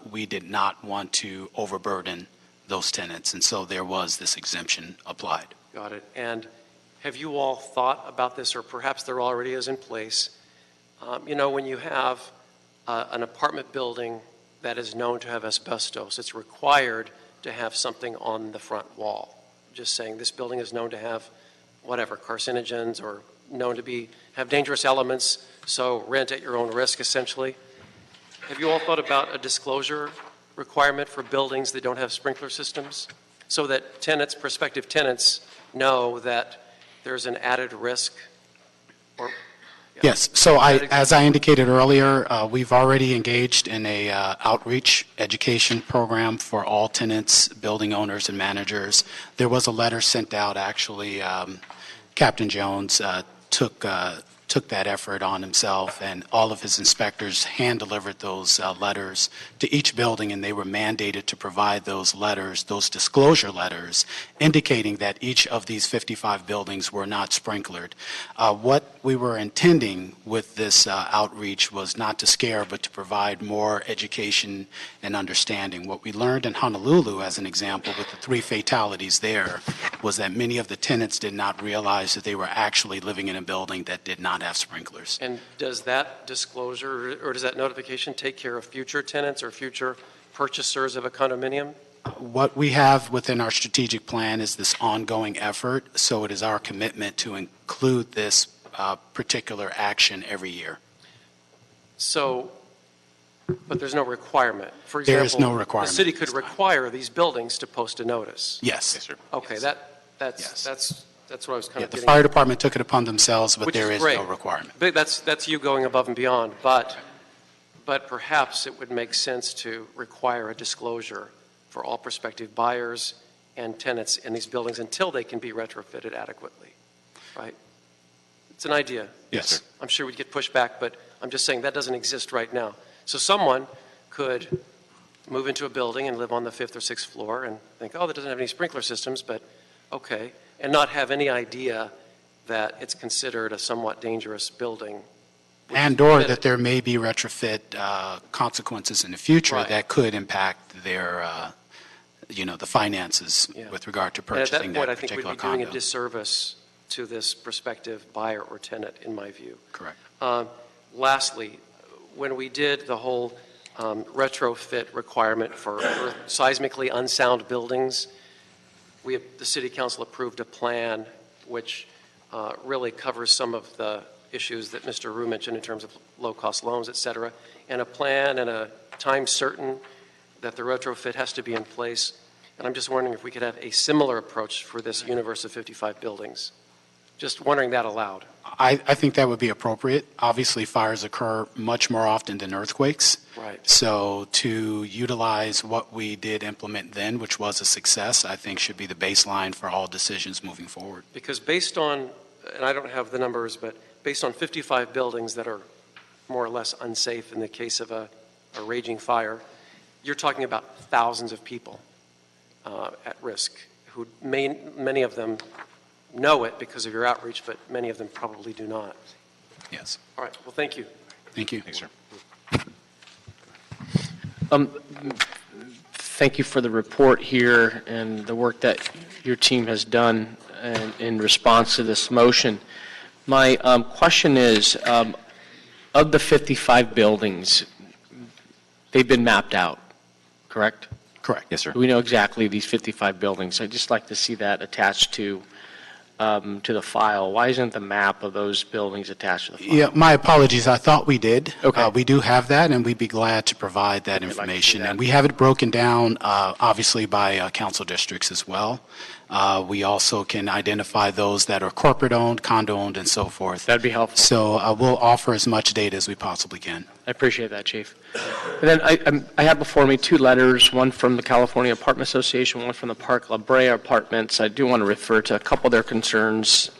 we did not want to overburden those tenants. And so there was this exemption applied. Got it. And have you all thought about this, or perhaps there already is in place? When you have an apartment building that is known to have asbestos, it's required to have something on the front wall. Just saying this building is known to have whatever, carcinogens or known to have dangerous elements, so rent at your own risk, essentially. Have you all thought about a disclosure requirement for buildings that don't have sprinkler systems so that tenants, prospective tenants, know that there's an added risk? Or Yes, so as I indicated earlier, we've already engaged in a outreach education program for all tenants, building owners, and managers. There was a letter sent out, actually. Captain Jones took that effort on himself, and all of his inspectors hand-delivered those letters to each building, and they were mandated to provide those letters, those disclosure letters, indicating that each of these 55 buildings were not sprinklered. What we were intending with this outreach was not to scare, but to provide more education and understanding. What we learned in Honolulu, as an example, with the 3 fatalities there, was that many of the tenants did not realize that they were actually living in a building that did not have sprinklers. And does that disclosure or does that notification take care of future tenants or future purchasers of a condominium? What we have within our strategic plan is this ongoing effort, so it is our commitment to include this particular action every year. So, but there's no requirement. For example, There is no requirement the city at could this time. require these buildings to post a notice. Yes. Yes, sir. Okay, Yes. that's what I was kind Yeah, of the getting fire at. department took it upon themselves, but Which there is great. no requirement. But that's you going above and beyond, but perhaps it would make sense to require a disclosure for all prospective buyers and tenants in these buildings until they can be retrofitted adequately, right? It's an idea. Yes, sir. I'm sure we'd get pushback, but I'm just saying that doesn't exist right now. So someone could move into a building and live on the 5th or 6th floor and think, oh, that doesn't have any sprinkler systems, but okay, and not have any idea that it's considered a somewhat dangerous building. which is And/or permitted. that there may be retrofit consequences in the future Right. that could impact the finances Yeah. with regard to And at purchasing that point, that I think we'd particular be doing a condo. disservice to this prospective buyer or tenant, in my view. Correct. Lastly, when we did the whole retrofit requirement for seismically unsound buildings, the city council approved a plan which really covers some of the issues that Mr. Rue mentioned in terms of low-cost loans, et cetera, and a plan and a time certain that the retrofit has to be in place. And I'm just wondering if we could have a similar approach for this universe of 55 buildings. Just wondering that aloud. I think that would be appropriate. Obviously, fires occur much more often than earthquakes. Right. So to utilize what we did implement then, which was a success, I think should be the baseline for all decisions moving forward. Because based on, and I don't have the numbers, but based on 55 buildings that are more or less unsafe in the case of a raging fire, you're talking about thousands of people at risk who many of them know it because of your outreach, but many of them probably do not. Yes. All right. Well, thank you. Thank you. Thanks, sir. Thank you for the report here and the work that your team has done in response to this motion. My question is, of the 55 buildings, they've been mapped out, correct? Correct. Yes, sir. Do we know exactly these 55 buildings? I'd just like to see that attached to the file. Why isn't the map of those buildings attached to the file? Yeah, my apologies. I thought we did. Okay. We do have that, and we'd be glad to provide that like to see information. that. And we have it broken down, obviously, by council districts as well. We also can identify those that are corporate-owned, condo-owned, and so forth. That'd be helpful. So we'll offer as much data as we possibly can. I appreciate that, Chief. And then I have before me two letters, one from the California Apartment Association, one from the Park La Brea Apartments. I do want to refer to a couple of their concerns.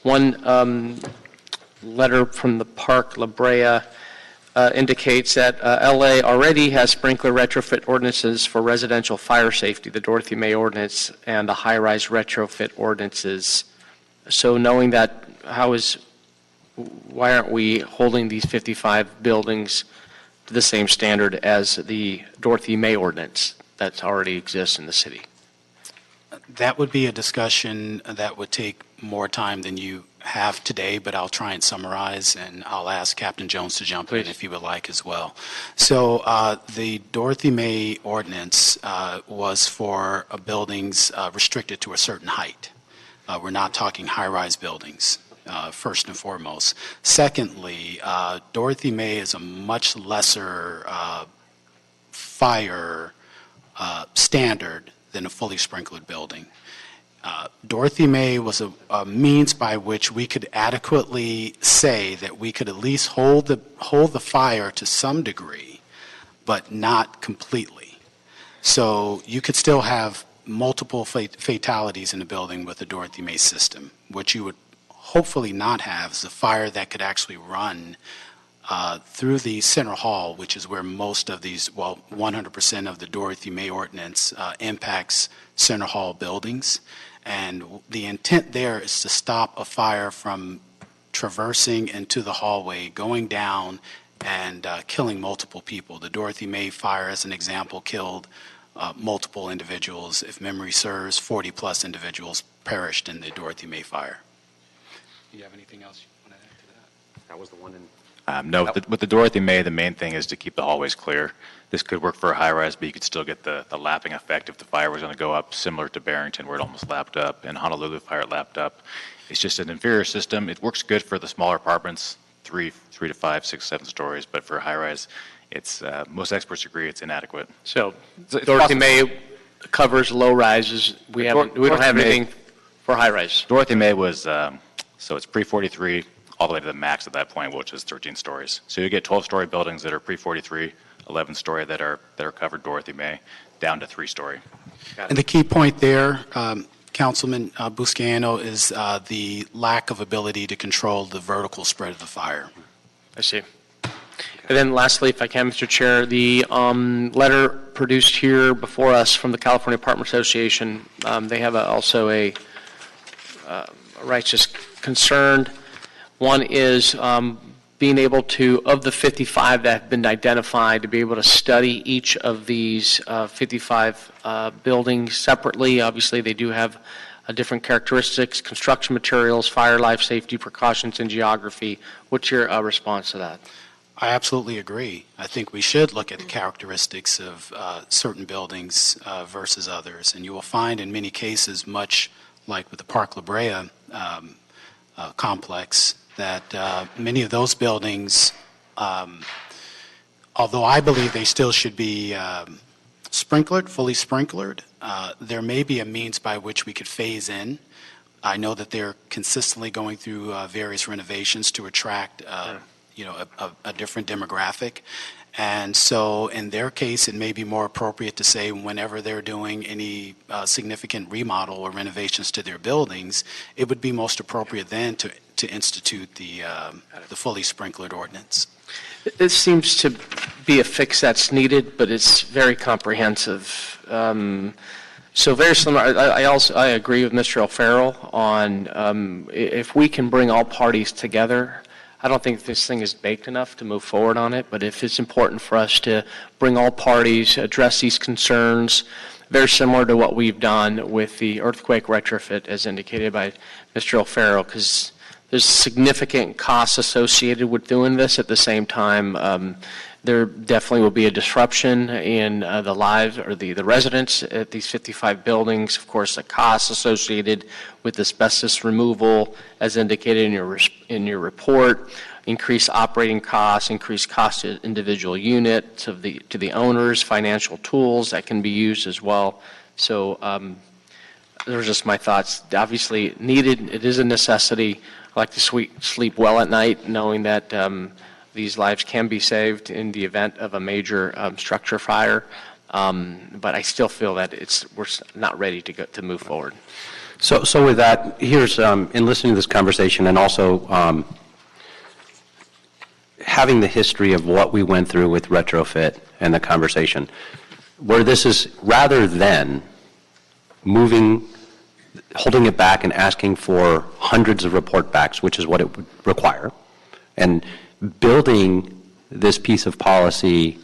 One letter from the Park La Brea indicates that LA already has sprinkler retrofit ordinances for residential fire safety, the Dorothy May ordinance, and the high-rise retrofit ordinances. So knowing that, why aren't we holding these 55 buildings to the same standard as the Dorothy May ordinance that already exists in the city? That would be a discussion that would take more time than you have today, but I'll try and summarize, and I'll ask Captain Jones to jump in Please. if he would like as well. So the Dorothy May ordinance was for buildings restricted to a certain height. We're not talking high-rise buildings, first and foremost. Secondly, Dorothy May is a much lesser fire standard than a fully sprinkled building. Dorothy May was a means by which we could adequately say that we could at least hold the fire to some degree, but not completely. So you could still have multiple fatalities in a building with the Dorothy May system. What you would hopefully not have is a fire that could actually run through the center hall, which is where most of these, 100% of the Dorothy May ordinance impacts center hall buildings. And the intent there is to stop a fire from traversing into the hallway, going down, and killing multiple people. The Dorothy May fire, as an example, killed multiple individuals. If memory serves, 40-plus individuals perished in the Dorothy May fire. Do you have anything else you want to add to that? That was the one in... No, with the Dorothy May, the main thing is to keep the hallways clear. This could work for a high-rise, but you could still get the lapping effect if the fire was going to go up, similar to Barrington, where it almost lapped up, and Honolulu fire it lapped up. It's just an inferior system. It works good for the smaller apartments, 3 to 5, 6, 7 stories, but for a high-rise, it's most experts agree it's inadequate. So It's Dorothy possible. May covers low rises. We don't have anything for high rise. Dorothy May was, so it's pre-43 all the way to the max at that point, which is 13 stories. So you get 12-story buildings that are pre-43, 11-story that are covered Dorothy May, down to 3-story. And the key point there, Councilman Buscaino, is the lack of ability to control the vertical spread of the fire. I see. And then lastly, if I can, Mr. Chair, the letter produced here before us from the California Apartment Association, they have also a righteous concern. One is being able to, of the 55 that have been identified, to be able to study each of these 55 buildings separately. Obviously, they do have different characteristics, construction materials, fire, life safety precautions, and geography. What's your response to that? I absolutely agree. I think we should look at the characteristics of certain buildings versus others. And you will find in many cases, much like with the Park La Brea complex, that many of those buildings, although I believe they still should be sprinklered, fully sprinklered, there may be a means by which we could phase in. I know that they're consistently going through various renovations to attract a different demographic. And so in their case, it may be more appropriate to say whenever they're doing any significant remodel or renovations to their buildings, it would be most appropriate then to institute the fully sprinklered ordinance. It seems to be a fix that's needed, but it's very comprehensive. So very similar. I agree with Mr. O'Farrell on if we can bring all parties together. I don't think this thing is baked enough to move forward on it, but if it's important for us to bring all parties, address these concerns, very similar to what we've done with the earthquake retrofit as indicated by Mr. O'Farrell, because there's significant costs associated with doing this. At the same time, there definitely will be a disruption in the lives or the residents at these 55 buildings. Of course, the costs associated with asbestos removal, as indicated in your report, increased operating costs, increased cost to individual units to the owners, financial tools that can be used as well. So those are just my thoughts. Obviously needed. It is a necessity. I like to sleep well at night, knowing that these lives can be saved in the event of a major structure fire, but I still feel that we're not ready to move forward. So with that, here's, in listening to this conversation and also having the history of what we went through with retrofit and the conversation, where this is, rather than holding it back and asking for hundreds of report backs, which is what it would require, and building this piece of policy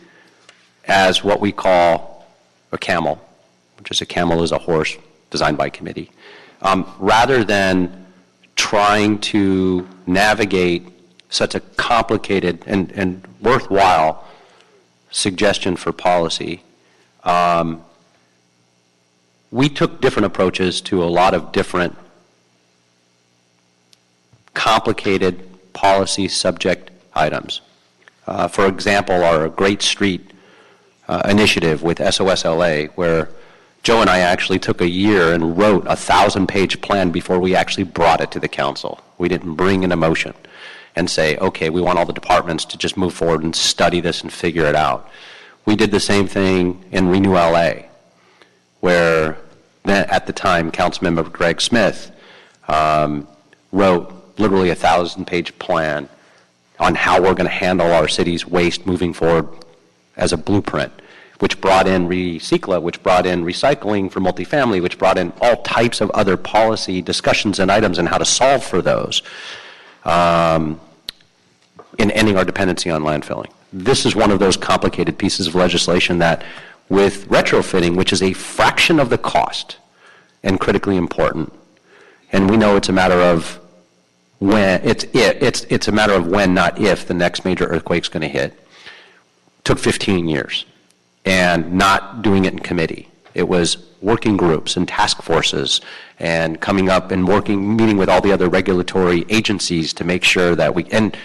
as what we call a camel, which is a horse designed by committee, rather than trying to navigate such a complicated and worthwhile suggestion for policy. We took different approaches to a lot of different complicated policy subject items. For example, our Great Street initiative with SOS LA, where Joe and I actually took a year and wrote a 1,000-page plan before we actually brought it to the council. We didn't bring in a motion and say, okay, we want all the departments to just move forward and study this and figure it out. We did the same thing in Renew LA, where at the time, Councilmember Greg Smith wrote literally a 1,000-page plan on how we're going to handle our city's waste moving forward as a blueprint, which brought in ReCicla, which brought in recycling for multifamily, which brought in all types of other policy discussions and items and how to solve for those in ending our dependency on landfilling. This is one of those complicated pieces of legislation that, with retrofitting, which is a fraction of the cost and critically important, and we know it's a matter of when, it's a matter of when, not if, the next major earthquake's going to hit. Took 15 years, and not doing it in committee. It was working groups and task forces and coming up and meeting with all the other regulatory agencies to make sure that and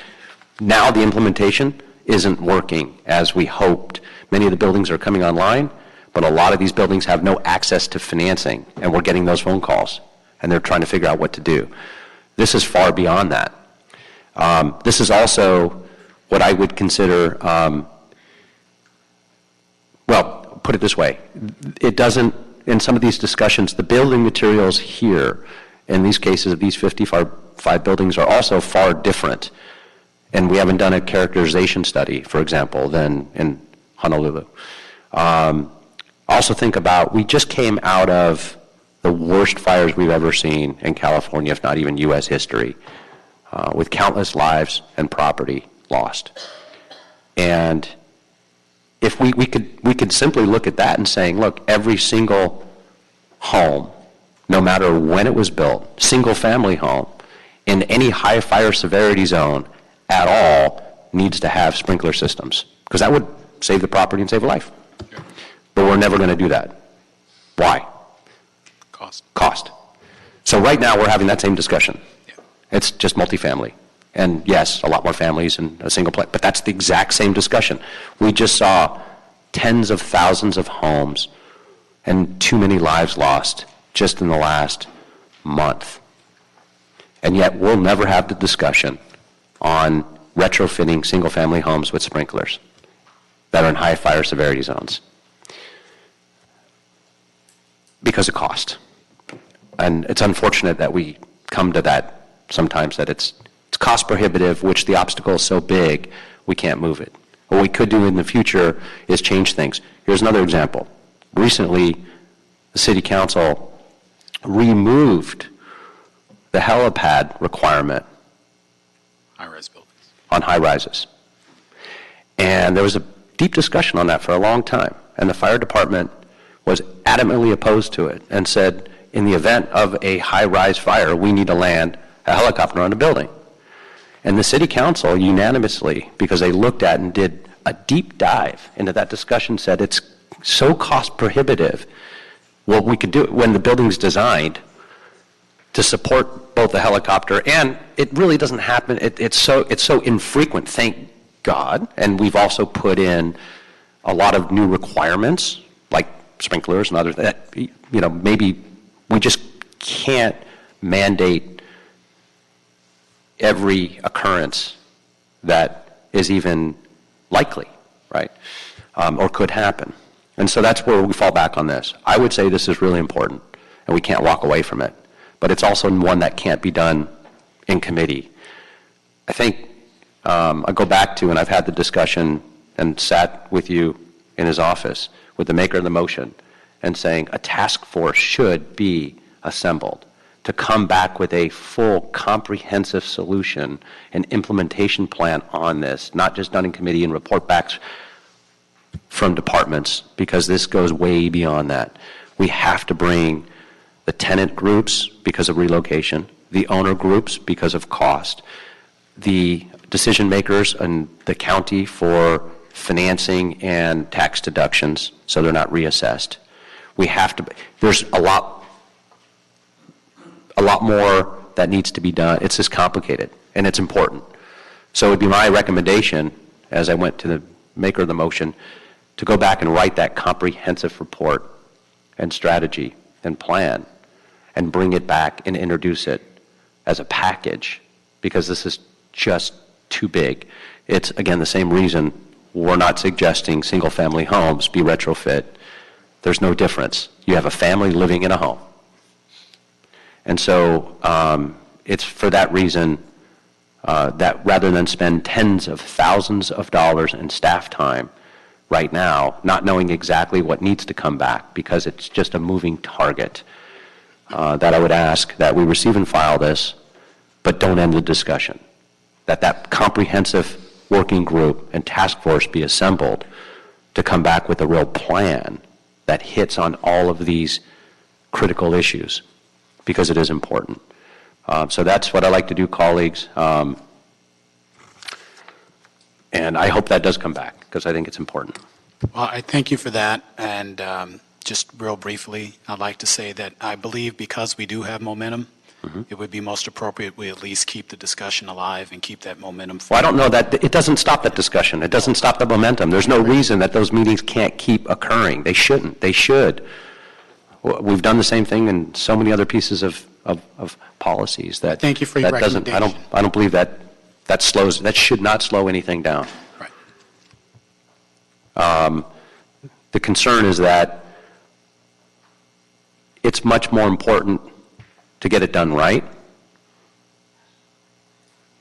now the implementation isn't working as we hoped. Many of the buildings are coming online, but a lot of these buildings have no access to financing, and we're getting those phone calls, and they're trying to figure out what to do. This is far beyond that. This is also what I would consider, well, put it this way. It doesn't, in some of these discussions, the building materials here, in these cases, these 55 buildings are also far different. And we haven't done a characterization study, for example, than in Honolulu. Also think about, we just came out of the worst fires we've ever seen in California, if not even U.S. history, with countless lives and property lost. And if we could simply look at that and saying, look, every single home, no matter when it was built, single-family home, in any high fire severity zone at all, needs to have sprinkler systems, because that would save the property and save a life. But we're never going to do that. Why? Cost. So right now, we're having that same discussion. It's just multifamily. And yes, a lot more families in a single place, but that's the exact same discussion. We just saw tens of thousands of homes and too many lives lost just in the last month. And yet we'll never have the discussion on retrofitting single-family homes with sprinklers that are in high fire severity zones because of cost. And it's unfortunate that we come to that sometimes, that it's cost prohibitive, which the obstacle is so big, we can't move it. What we could do in the future is change things. Here's another example. Recently, the City Council removed the helipad requirement High-rise buildings. on high-rises. And there was a deep discussion on that for a long time, and the fire department was adamantly opposed to it and said, in the event of a high-rise fire, we need to land a helicopter on a building. And the City Council unanimously, because they looked at and did a deep dive into that discussion, said it's so cost prohibitive what we could do when the building's designed to support both the helicopter, and it really doesn't happen. It's so infrequent, thank God. And we've also put in a lot of new requirements, like sprinklers and others, that, maybe we just can't mandate every occurrence that is even likely, right, or could happen. And so that's where we fall back on this. I would say this is really important, and we can't walk away from it. But it's also one that can't be done in committee. I think I go back to, and I've had the discussion and sat with you in his office with the maker of the motion and saying a task force should be assembled to come back with a full comprehensive solution and implementation plan on this, not just done in committee and report backs from departments, because this goes way beyond that. We have to bring the tenant groups because of relocation, the owner groups because of cost, the decision makers and the county for financing and tax deductions so they're not reassessed. We have to, there's a lot more that needs to be done. It's just complicated, and it's important. So it would be my recommendation, as I went to the maker of the motion, to go back and write that comprehensive report and strategy and plan and bring it back and introduce it as a package, because this is just too big. It's, again, the same reason we're not suggesting single-family homes be retrofit. There's no difference. You have a family living in a home. And so it's for that reason that rather than spend tens of thousands of dollars in staff time right now, not knowing exactly what needs to come back because it's just a moving target, that I would ask that we receive and file this, but don't end the discussion. That comprehensive working group and task force be assembled to come back with a real plan that hits on all of these critical issues, because it is important. So that's what I like to do, colleagues. And I hope that does come back, because I think it's important. Well, I thank you for that. And just real briefly, I'd like to say that I believe because we do have momentum, it would be most appropriate we at least keep the discussion alive and keep that momentum Well, I forward. don't know that it doesn't stop that discussion. It doesn't stop the momentum. There's no reason that those meetings can't keep occurring. They shouldn't. They should. We've done the same thing in so many other pieces of policies that Thank you for your that doesn't. I don't believe that slows. That should not slow anything down. Right. The concern is that it's much more important to get it done right,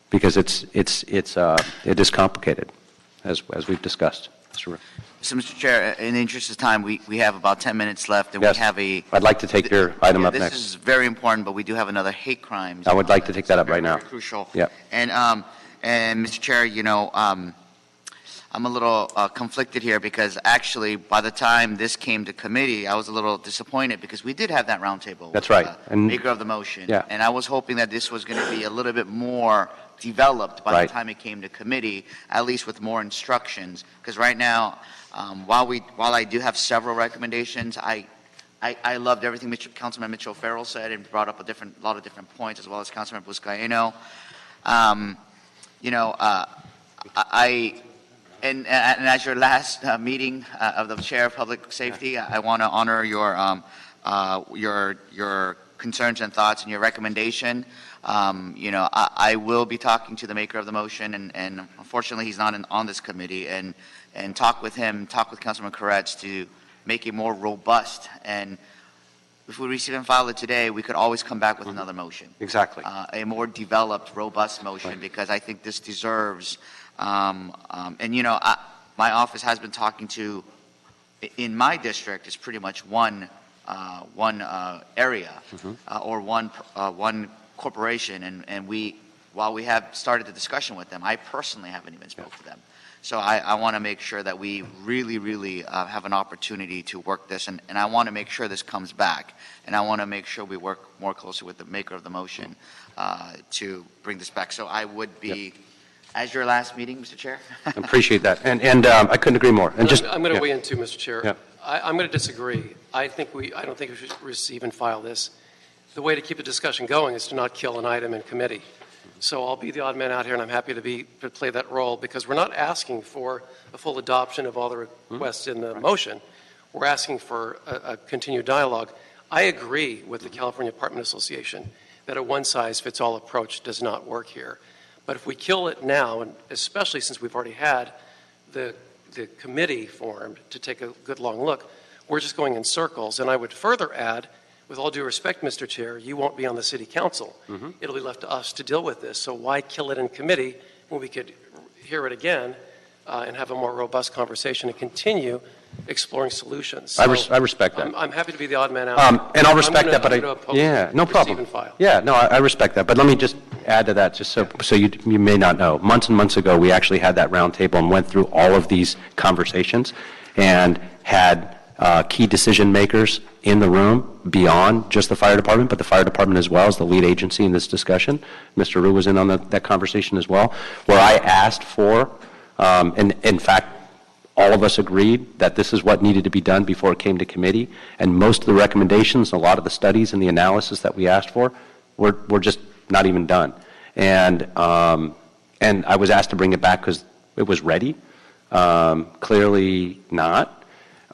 because it is complicated, as we've discussed. So, Mr. Chair, in the interest of time, we have about 10 minutes left, and Yes. we have a... I'd like to take your item up This next. is very important, but we do have another hate crimes. I would like to take that up right now. Very crucial. Yep. And And Mr. Chair, I'm a little conflicted here because actually, by the time this came to committee, I was a little disappointed because we did have that roundtable. That's right. And maker of the motion. Yeah. And I was hoping that this was going to be a little bit more developed by Right. the time it came to committee, at least with more instructions. Because right now, while I do have several recommendations, I loved everything Councilman Mitchell Farrell said and brought up a lot of different points, as well as Councilman Buscaino. And as your last meeting of the Chair of Public Safety, I want to honor your concerns and thoughts and your recommendation. I will be talking to the maker of the motion, and unfortunately he's not on this committee, and talk with Councilman Koretz to make it more robust. And if we receive and file it today, we could always come back with another motion. Exactly. A more developed, robust motion, because I think this deserves. My office has been talking to, in my district, it's pretty much one area or one corporation, and while we have started the discussion with them, I personally haven't even spoke to them. So I want to make sure that we really have an opportunity to work this, and I want to make sure this comes back, and I want to make sure we work more closely with the maker of the motion to bring this back. So I would be, as your last meeting, Mr. Chair. I appreciate that. And I couldn't agree more. And I'm going to weigh in too, Mr. Chair. Yeah. I'm going to disagree. I don't think we should receive and file this. The way to keep the discussion going is to not kill an item in committee. So I'll be the odd man out here, and I'm happy to play that role, because we're not asking for a full adoption of all the requests in the motion. We're asking for a continued dialogue. I agree with the California Apartment Association that a one-size-fits-all approach does not work here. But if we kill it now, and especially since we've already had the committee formed to take a good long look, we're just going in circles. And I would further add, with all due respect, Mr. Chair, you won't be on the City Council. It'll be left to us to deal with this. So why kill it in committee when we could hear it again and have a more robust conversation and continue exploring solutions? So I respect that. I'm happy to be the odd man out. And I'll respect that, but I'm gonna oppose no receive problem. and file. Yeah, no, I respect that. But let me just add to that, just so you may not know. Months and months ago, we actually had that roundtable and went through all of these conversations and had key decision makers in the room beyond just the fire department, but the fire department as well as the lead agency in this discussion. Mr. Rue was in on that conversation as well, where I asked for, and in fact, all of us agreed that this is what needed to be done before it came to committee, and most of the recommendations, a lot of the studies and the analysis that we asked for were just not even done. And I was asked to bring it back because it was ready. Clearly not.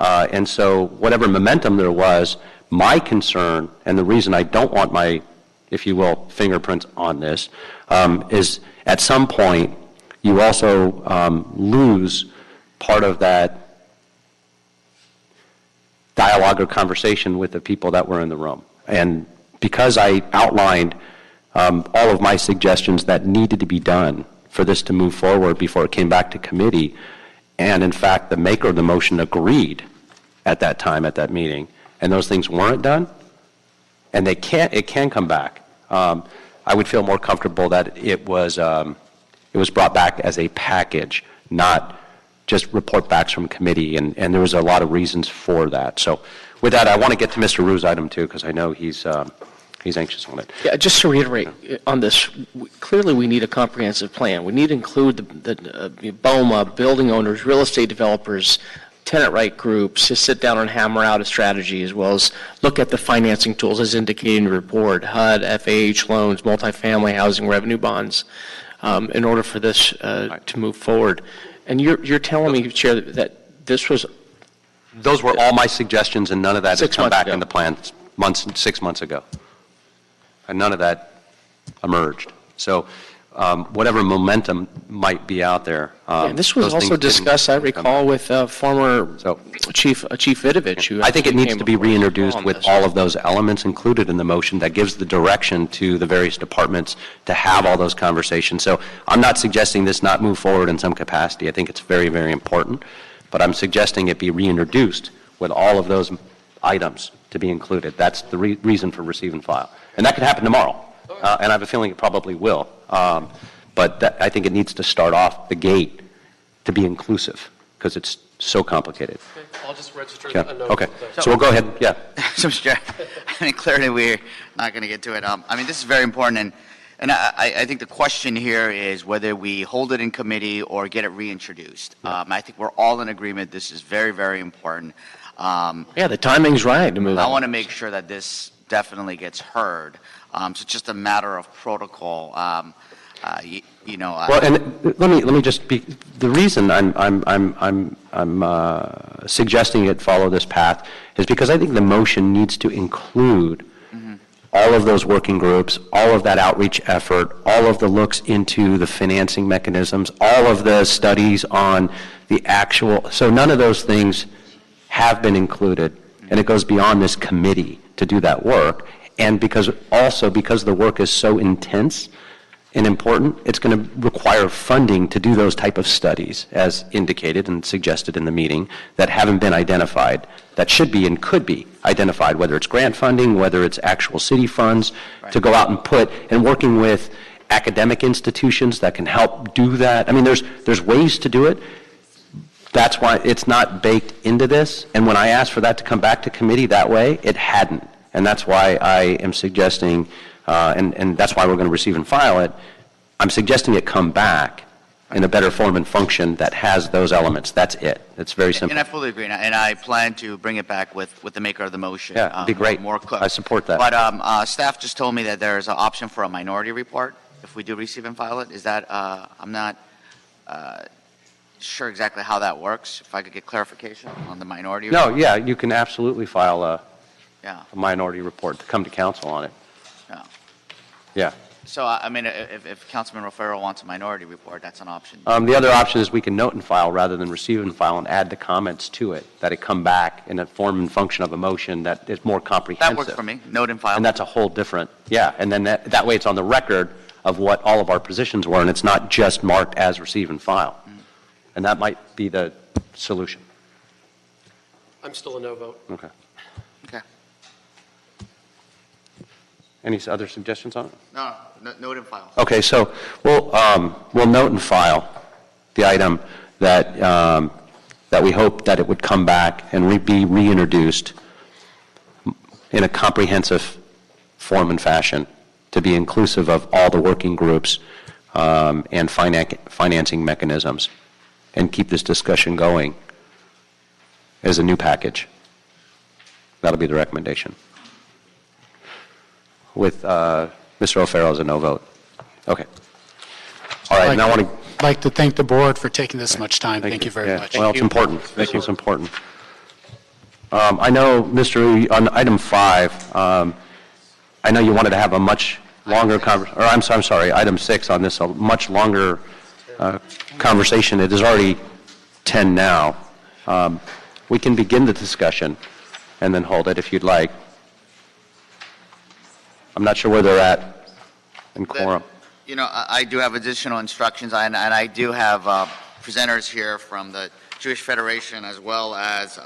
And so whatever momentum there was, my concern, and the reason I don't want my, if you will, fingerprints on this, is at some point you also lose part of that dialogue or conversation with the people that were in the room. And because I outlined all of my suggestions that needed to be done for this to move forward before it came back to committee, and in fact the maker of the motion agreed at that time, at that meeting, and those things weren't done, and it can come back. I would feel more comfortable that it was brought back as a package, not just report backs from committee, and there was a lot of reasons for that. So with that, I want to get to Mr. Rue's item too, because I know he's anxious on it. Yeah, just to reiterate on this, clearly we need a comprehensive plan. We need to include the BOMA, building owners, real estate developers, tenant right groups to sit down and hammer out a strategy, as well as look at the financing tools as indicated in the report, HUD, FAH loans, multifamily housing revenue bonds, in order for this to move forward. And you're telling me, Chair, that this was... Those were all my suggestions, and none of that has come back in the plan 6 months ago. And none of that emerged. So whatever momentum might be out there. And this was also discussed, I recall, with former Chief Vidovich. Who I think it needs to be reintroduced with all of those elements included in the motion that gives the direction to the various departments to have all those conversations. So I'm not suggesting this not move forward in some capacity. I think it's very, very important. But I'm suggesting it be reintroduced with all of those items to be included. That's the reason for receive and file. And that could happen tomorrow. And I have a feeling it probably will. But I think it needs to start off the gate to be inclusive, because it's so complicated. Okay, I'll just register Yeah, a note. okay. with that. So we'll go ahead, yeah. So, Mr. Chair, I mean, clearly we're not going to get to it. I mean, this is very important, and I think the question here is whether we hold it in committee or get it reintroduced. I think we're all in agreement. This is very, very important. Yeah, the timing's right to move I on. want to make sure that this definitely gets heard. So it's just a matter of protocol. Well, and let me just be, the reason I'm suggesting it follow this path is because I think the motion needs to include all of those working groups, all of that outreach effort, all of the looks into the financing mechanisms, all of the studies on the actual, so none of those things have been included, and it goes beyond this committee to do that work. And because the work is so intense and important, it's going to require funding to do those type of studies, as indicated and suggested in the meeting, that haven't been identified, that should be and could be identified, whether it's grant funding, whether it's actual city funds, to go out and put, and working with academic institutions that can help do that. I mean, there's ways to do it. That's why it's not baked into this. And when I asked for that to come back to committee that way, it hadn't. And that's why I am suggesting, and that's why we're going to receive and file it, I'm suggesting it come back in a better form and function that has those elements. That's it. It's very simple. And I fully agree, and I plan to bring it back with the maker of the motion. Yeah, it'd be great. More clear. I support that. But staff just told me that there's an option for a minority report if we do receive and file it. Is that, I'm not sure exactly how that works. If I could get clarification on the minority report. No, yeah, you can absolutely file a Yeah, minority report to come to council on it. yeah. Yeah. So, I mean, if Councilman Rofero wants a minority report, that's an option. The other option is we can note and file rather than receive and file and add the comments to it, that it come back in a form and function of a motion that is more comprehensive. That works for me. Note and file. And that's a whole different, yeah, and then that way it's on the record of what all of our positions were, and it's not just marked as receive and file. And that might be the solution. I'm still a no vote. Okay. Okay. Any other suggestions on it? No, note and file. Okay, so we'll note and file the item that, that we hope that it would come back and be reintroduced in a comprehensive form and fashion to be inclusive of all the working groups and financing mechanisms, and keep this discussion going as a new package. That'll be the recommendation. With Mr. O'Farrell as a no vote. Okay. All right, now I want to... I'd like to thank the board for taking this much time. Thank you very Yeah, much. Well, it's important. This is important. I know, Mr., on item 5, I know you wanted to have a much longer I'm sorry, item 6 on this, a much longer conversation. It is already 10 now. We can begin the discussion and then hold it if you'd like. I'm not sure where they're at in quorum. You know, I do have additional instructions, and I do have presenters here from the Jewish Federation as well as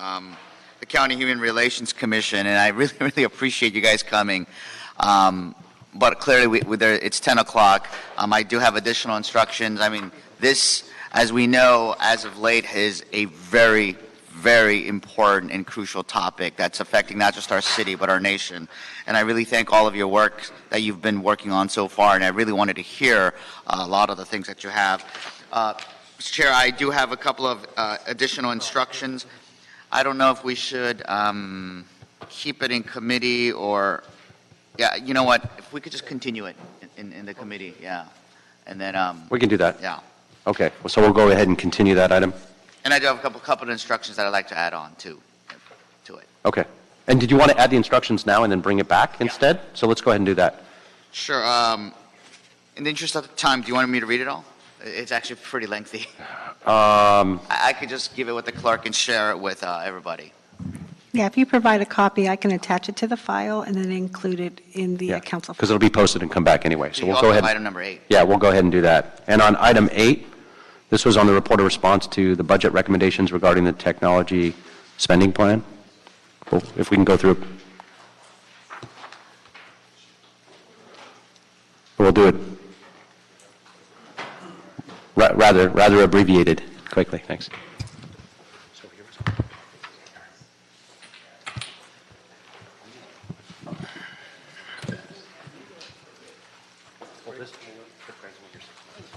the County Human Relations Commission, and I really, really appreciate you guys coming. But clearly, it's 10 o'clock. I do have additional instructions. I mean, this, as we know, as of late, is a very, very important and crucial topic that's affecting not just our city, but our nation. And I really thank all of your work that you've been working on so far, and I really wanted to hear a lot of the things that you have. Mr. Chair, I do have a couple of additional instructions. I don't know if we should keep it in committee or, yeah, you know what, if we could just continue it in the committee, yeah. And then, We can do that. yeah. Okay, so we'll go ahead and continue that item. And I do have a couple of instructions that I'd like to add on to it. Okay. And did you want to add the instructions now and then bring it back instead? So let's go ahead and do that. Sure. In the interest of time, do you want me to read it all? It's actually pretty lengthy. I could just give it with the clerk and share it with everybody. Yeah, if you provide a copy, I can attach it to the file and then include it in the council Because file. it'll be posted and come back anyway. So You we'll also go have ahead. item number 8. Yeah, we'll go ahead and do that. And on item 8, this was on the report of response to the budget recommendations regarding the technology spending plan. Well, if we can go through. We'll do it. rather abbreviated quickly. Thanks.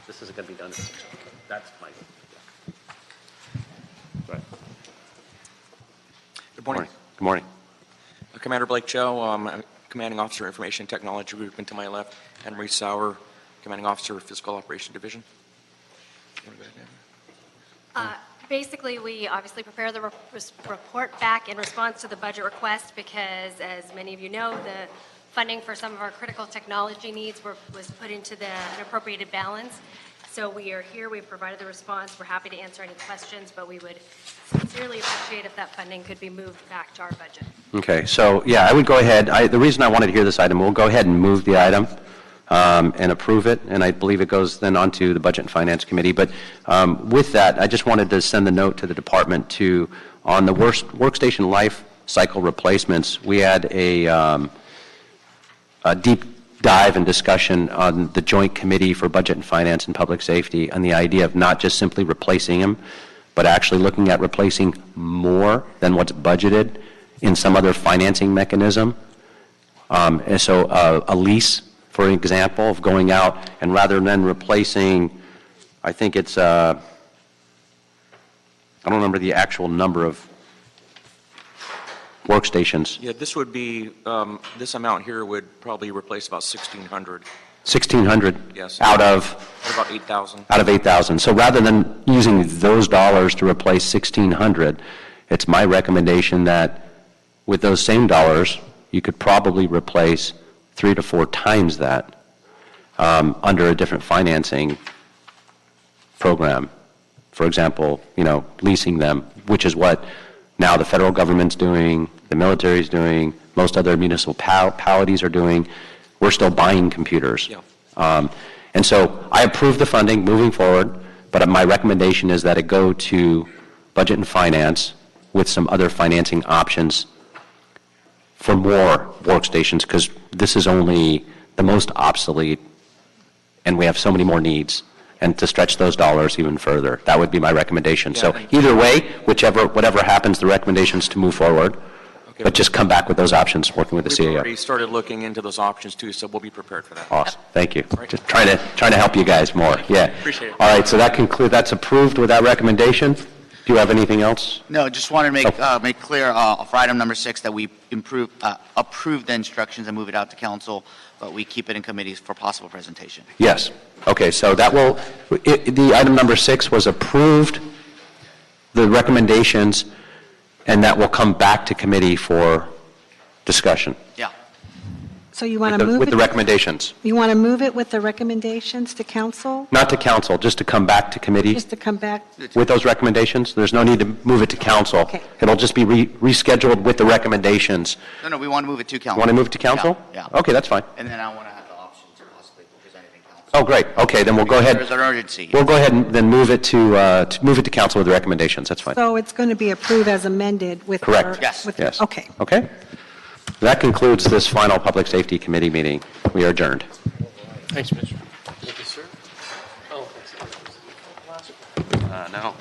This isn't going to be done. That's fine. Good morning. Good morning. Commander Blake Joe, I'm Commanding Officer, Information Technology Group, and to my left, Henry Sauer, Commanding Officer, Physical Operation Division. Basically, we obviously prepare the report back in response to the budget request because, as many of you know, the funding for some of our critical technology needs was put into the unappropriated balance. So we are here, we've provided the response, we're happy to answer any questions, but we would sincerely appreciate if that funding could be moved back to our budget. Okay, so yeah, I would go ahead. The reason I wanted to hear this item, we'll go ahead and move the item and approve it, and I believe it goes then on to the Budget and Finance Committee. But with that, I just wanted to send a note to the department on the workstation life cycle replacements, we had a deep dive and discussion on the Joint Committee for Budget and Finance and Public Safety on the idea of not just simply replacing them, but actually looking at replacing more than what's budgeted in some other financing mechanism. And so a lease, for example, of going out and rather than replacing, I think it's, I don't remember the actual number of workstations. Yeah, this would be, this amount here would probably replace about 1,600. 1,600 Yes. out of? About 8,000. Out of 8,000. So rather than using those dollars to replace 1,600, it's my recommendation that with those same dollars, you could probably replace 3 to 4 times that under a different financing program. For example, leasing them, which is what now the federal government's doing, the military's doing, most other municipalities are doing. We're still buying computers. Yeah. And so I approve the funding moving forward, but my recommendation is that it go to Budget and Finance with some other financing options for more workstations, because this is only the most obsolete, and we have so many more needs, and to stretch those dollars even further. That would be my recommendation. Yeah, so either way, whatever happens, the recommendation is to move forward, Okay. but just come back with those options, working with the We've CAO. already started looking into those options too, so we'll be prepared for that. Awesome. Thank you. Right. Just trying to help you guys more. Yeah. Appreciate it. All right. So that's approved with that recommendation. Do you have anything else? No, just wanted to make clear for item number 6 that we approve the instructions and move it out to council, but we keep it in committees for possible presentation. Yes. Okay. So that will, the item number 6 was approved, the recommendations, and that will come back to committee for discussion. Yeah. So you want to move With it? the recommendations. You want to move it with the recommendations to council? Not to council, just to come back to committee Just to come back? with those recommendations. There's no need to move it to council. Okay. It'll just be rescheduled with the recommendations. No, we want to move it to council. Want to move it to council? Yeah. Okay, that's fine. And then I want to have the option to possibly present anything council. Oh, great. Okay, then we'll go ahead. There's an urgency. We'll go ahead and then move it to council with the recommendations. That's fine. So it's going to be approved as amended with? Correct. our- Yes. with- Yes. Okay. Okay. That concludes this final Public Safety Committee meeting. We are adjourned. Thanks, Mr. Thank you, sir. Oh, thanks. No.